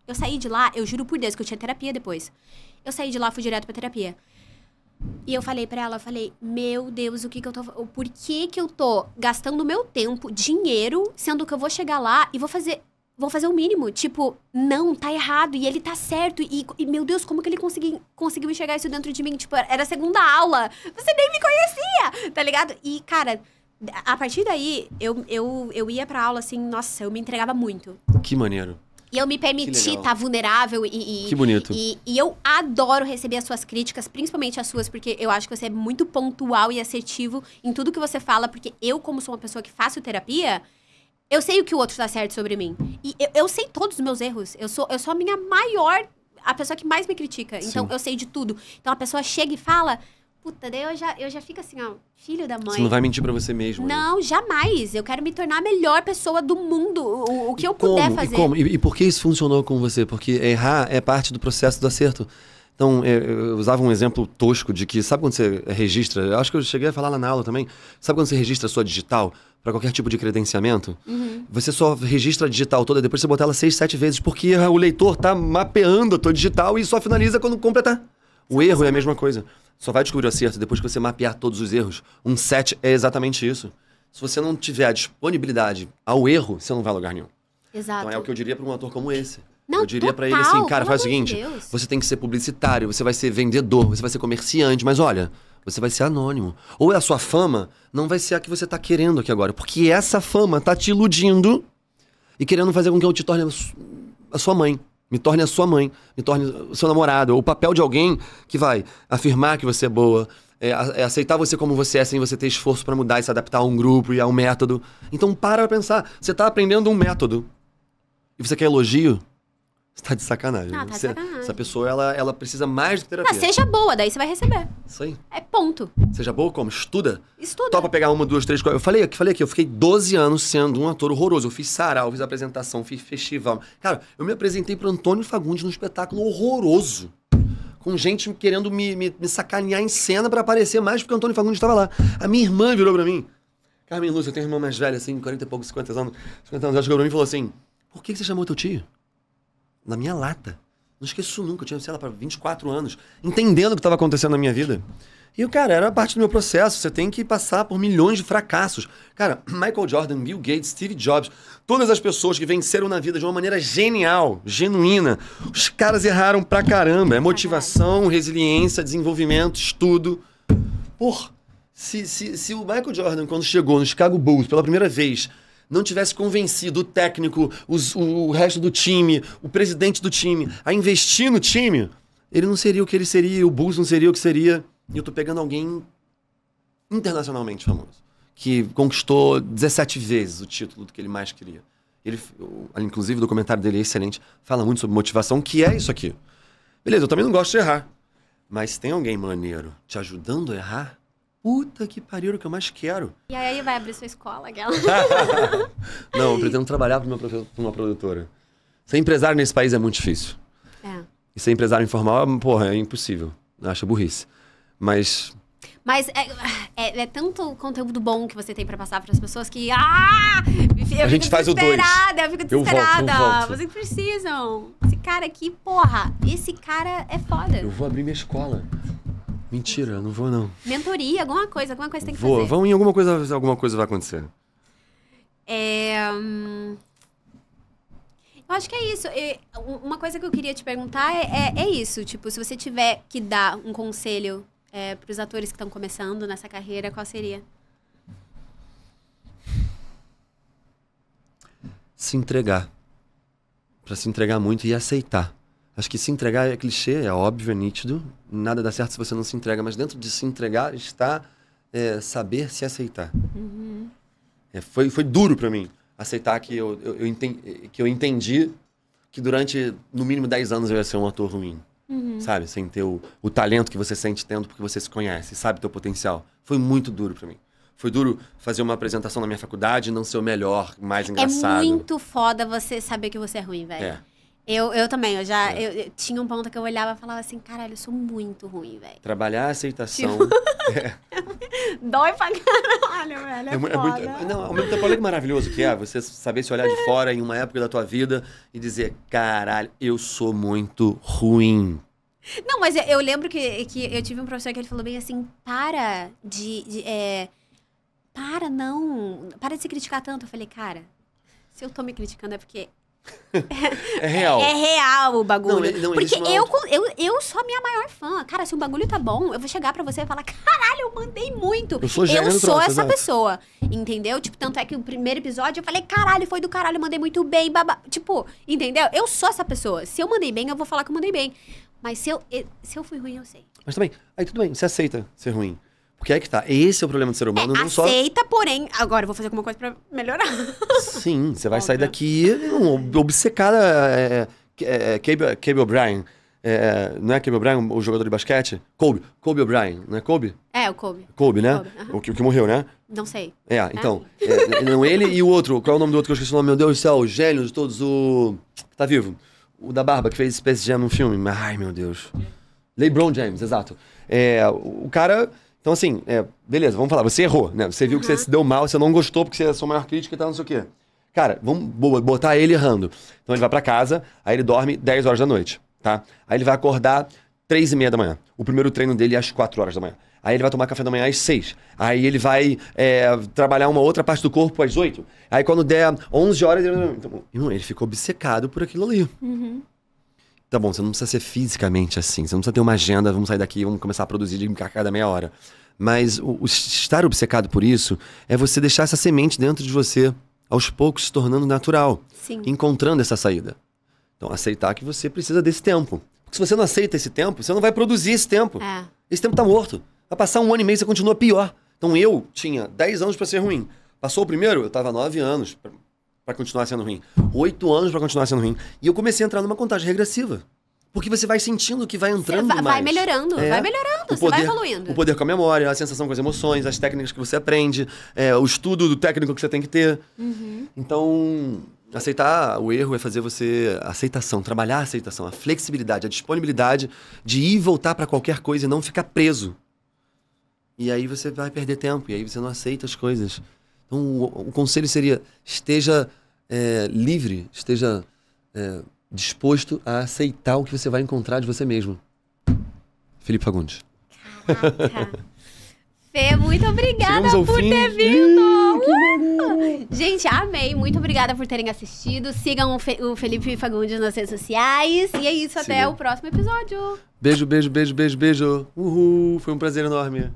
Eu saí de lá, eu juro por Deus que eu tinha terapia depois. Eu saí de lá, fui direto pra terapia. E eu falei pra ela, meu Deus, por que eu tô gastando meu tempo, dinheiro, sendo que eu vou chegar lá e vou fazer o mínimo. Tipo, não, tá errado, e ele tá certo. E meu Deus, como que ele conseguiu enxergar isso dentro de mim? Tipo, era a segunda aula. Você nem me conhecia, tá ligado? E, cara... A partir daí, eu ia pra aula assim, nossa, eu me entregava muito. Que maneiro. E eu me permiti estar vulnerável Que bonito. E eu adoro receber as suas críticas, principalmente as suas, porque eu acho que você é muito pontual e assertivo em tudo que você fala, porque eu, como sou uma pessoa que faço terapia, eu sei o que o outro tá certo sobre mim. E eu sei todos os meus erros. Eu sou a minha a pessoa que mais me critica. Então, Sim. eu sei de tudo. Então, a pessoa chega e fala... Puta, daí eu já fico assim, ó, filho da mãe. Você não vai mentir pra você mesmo. Não, né? Jamais. Eu quero me tornar a melhor pessoa do mundo. O que eu puder fazer. E por que isso funcionou com você? Porque errar é parte do processo do acerto. Então, eu usava um exemplo tosco de que, sabe quando você registra, eu acho que eu cheguei a falar lá na aula também, sabe quando você registra a sua digital para qualquer tipo de credenciamento? Você só registra a digital toda, depois você bota ela 6, 7 vezes, porque o leitor tá mapeando a tua digital e só finaliza quando completar. O erro é a mesma coisa. Só vai descobrir o acerto depois que você mapear todos os erros. Um set é exatamente isso. Se você não tiver a disponibilidade ao erro, você não vai a lugar nenhum. Exato. Então é o que eu diria para um ator como esse. Não, eu diria para ele assim, cara, faz o seguinte, você tem que ser publicitário, você vai ser vendedor, você vai ser comerciante, mas olha, você vai ser anônimo. Ou a sua fama não vai ser a que você tá querendo aqui agora, porque essa fama tá te iludindo e querendo fazer com que eu te torne a sua mãe. Me torne a sua mãe, me torne o seu namorado, ou o papel de alguém que vai afirmar que você é boa, aceitar você como você é, sem você ter esforço pra mudar e se adaptar a um grupo e a um método. Então para pensar, você tá aprendendo um método. e você quer elogio, você tá de sacanagem. Tá de sacanagem. Essa pessoa, ela precisa mais de terapia. Mas seja boa, daí você vai receber. Isso aí. É ponto. Seja boa como? Estuda. Estuda. Topa pegar 1, 2, 3, 4. Eu falei aqui, eu fiquei 12 anos sendo um ator horroroso. Eu fiz sarau, fiz apresentação, fiz festival. Cara, eu me apresentei pro Antônio Fagundes num espetáculo horroroso. Com gente querendo me sacanear em cena pra aparecer mais porque o Antônio Fagundes estava lá. A minha irmã virou pra mim. Carmen Lúcia, eu tenho uma irmã mais velha, assim, 40 e poucos, 50 anos. Ela chegou pra mim e falou assim, por que você chamou teu tio? Na minha lata. Não esqueço nunca, eu tinha, sei lá, pra 24 anos, entendendo o que estava acontecendo na minha vida. E, cara, era parte do meu processo. Você tem que passar por milhões de fracassos. Cara, Michael Jordan, Bill Gates, Steve Jobs, todas as pessoas que venceram na vida de uma maneira genial, genuína, os caras erraram pra caramba. É motivação, resiliência, desenvolvimento, estudo. Porra, se o Michael Jordan, quando chegou no Chicago Bulls pela primeira vez, não tivesse convencido o técnico, o resto do time, o presidente do time, a investir no time, ele não seria o que ele seria, o Bulls não seria o que seria. E eu tô pegando alguém internacionalmente famoso, que conquistou 17 vezes o título do que ele mais queria. Inclusive, o documentário dele é excelente, fala muito sobre motivação, que é isso aqui. Beleza, eu também não gosto de errar, mas se tem alguém maneiro te ajudando a errar, puta que pariu, é o que eu mais quero. E aí vai abrir sua escola, aquela. Não, eu pretendo trabalhar pra uma produtora. Ser empresário nesse país é muito difícil. É. E ser empresário informal, porra, é impossível. Eu acho burrice. Mas é tanto conteúdo bom que você tem pra passar pras pessoas que... A gente faz o 2. Eu fico desesperada. Eu volto. Vocês precisam. Esse cara aqui, porra, esse cara é foda. Eu vou abrir minha escola. Mentira, eu não vou não. Mentoria, alguma coisa tem que fazer. Vão em alguma coisa vai acontecer. Eu acho que é isso. Uma coisa que eu queria te perguntar é isso. Tipo, se você tiver que dar um conselho pros atores que estão começando nessa carreira, qual seria? Se entregar. Pra se entregar muito e aceitar. Acho que se entregar é clichê, é óbvio, é nítido. Nada dá certo se você não se entrega. Mas dentro de se entregar está saber se aceitar. Uhum. Foi duro pra mim aceitar que eu entendi que durante, no mínimo, 10 anos eu ia ser um ator ruim. Uhum. Sabe? Sem ter o talento que você sente tendo porque você se conhece, sabe teu potencial. Foi muito duro pra mim. Foi duro fazer uma apresentação na minha faculdade e não ser o melhor, mais engraçado. É muito foda você saber que você é ruim, velho. Eu também, eu tinha um ponto que eu olhava e falava assim, caralho, eu sou muito ruim, velho. Trabalhar a aceitação... Dói pra caralho, velho, é foda. Não, ao mesmo tempo, olha que maravilhoso que é você saber se olhar de fora em uma época da tua vida e dizer, caralho, eu sou muito ruim. Não, mas eu lembro que eu tive um professor que ele falou bem assim, para de se criticar tanto. Eu falei, cara, se eu tô me criticando é porque... É real. É real o bagulho. Não, porque eu sou a minha maior fã. Cara, se o bagulho tá bom, eu vou chegar pra você e falar, caralho, eu mandei muito. Eu sou essa pessoa. Entendeu? Tipo, tanto é que o primeiro episódio eu falei, caralho, foi do caralho, eu mandei muito bem, babá. Tipo, entendeu? Eu sou essa pessoa. Se eu mandei bem, eu vou falar que eu mandei bem. Mas se eu fui ruim, eu sei. Mas também, aí tudo bem, você aceita ser ruim. Porque é que tá, esse é o problema do ser humano, não só... Aceita, porém, agora eu vou fazer alguma coisa pra melhorar. Sim, você vai sair daqui obcecada. Kobe O'Brien. Não é Kobe O'Brien, o jogador de basquete? Kobe O'Brien, não é Kobe? É, o Kobe. Kobe, né? O que morreu, né? Não sei. Então. Não, ele e o outro, qual é o nome do outro que eu esqueci o nome? Meu Deus do céu, o gênio de todos, tá vivo. O da barba, que fez Space Jam no filme. Ai, meu Deus. LeBron James, exato. O cara... Então, assim, beleza, vamos falar. Você errou, né? Você viu que você se deu mal, você não gostou porque você é a sua maior crítica e tal, não sei o quê. Cara, vamos botar ele errando. Então, ele vai pra casa, aí ele dorme 10 horas da noite, tá? Aí ele vai acordar 3h30 da manhã. O primeiro treino dele é às 4 horas da manhã. Aí ele vai tomar café da manhã às 6. Aí ele vai trabalhar uma outra parte do corpo às 8. Aí quando der 11 horas... ele ficou obcecado por aquilo ali. Uhum. Tá bom, você não precisa ser fisicamente assim. Você não precisa ter uma agenda, vamos sair daqui e vamos começar a produzir de cada meia hora. Mas o estar obcecado por isso é você deixar essa semente dentro de você, aos poucos se tornando natural. Sim. Encontrando essa saída. Então, aceitar que você precisa desse tempo. Porque se você não aceita esse tempo, você não vai produzir esse tempo. Esse tempo tá morto. Vai passar 1 ano e meio e você continua pior. Então, eu tinha 10 anos pra ser ruim. Passou o primeiro, eu tava 9 anos pra continuar sendo ruim. 8 anos pra continuar sendo ruim. E eu comecei a entrar numa contagem regressiva. Porque você vai sentindo que vai entrando mais. Vai melhorando, você vai evoluindo. O poder com a memória, a sensação com as emoções, as técnicas que você aprende, o estudo do técnico que você tem que ter. Então, aceitar o erro é fazer você... Aceitação, trabalhar a aceitação, a flexibilidade, a disponibilidade de ir e voltar pra qualquer coisa e não ficar preso. E aí você vai perder tempo, e aí você não aceita as coisas. Então, o conselho seria, esteja livre, esteja... disposto a aceitar o que você vai encontrar de você mesmo. Felipe Fagundes. Caraca. Fê, muito obrigada por ter vindo. Gente, amei. Muito obrigada por terem assistido. Sigam o Felipe Fagundes nas redes sociais. E é isso, até o próximo episódio. Beijo, beijo, beijo, beijo, beijo. Uhul, foi um prazer enorme.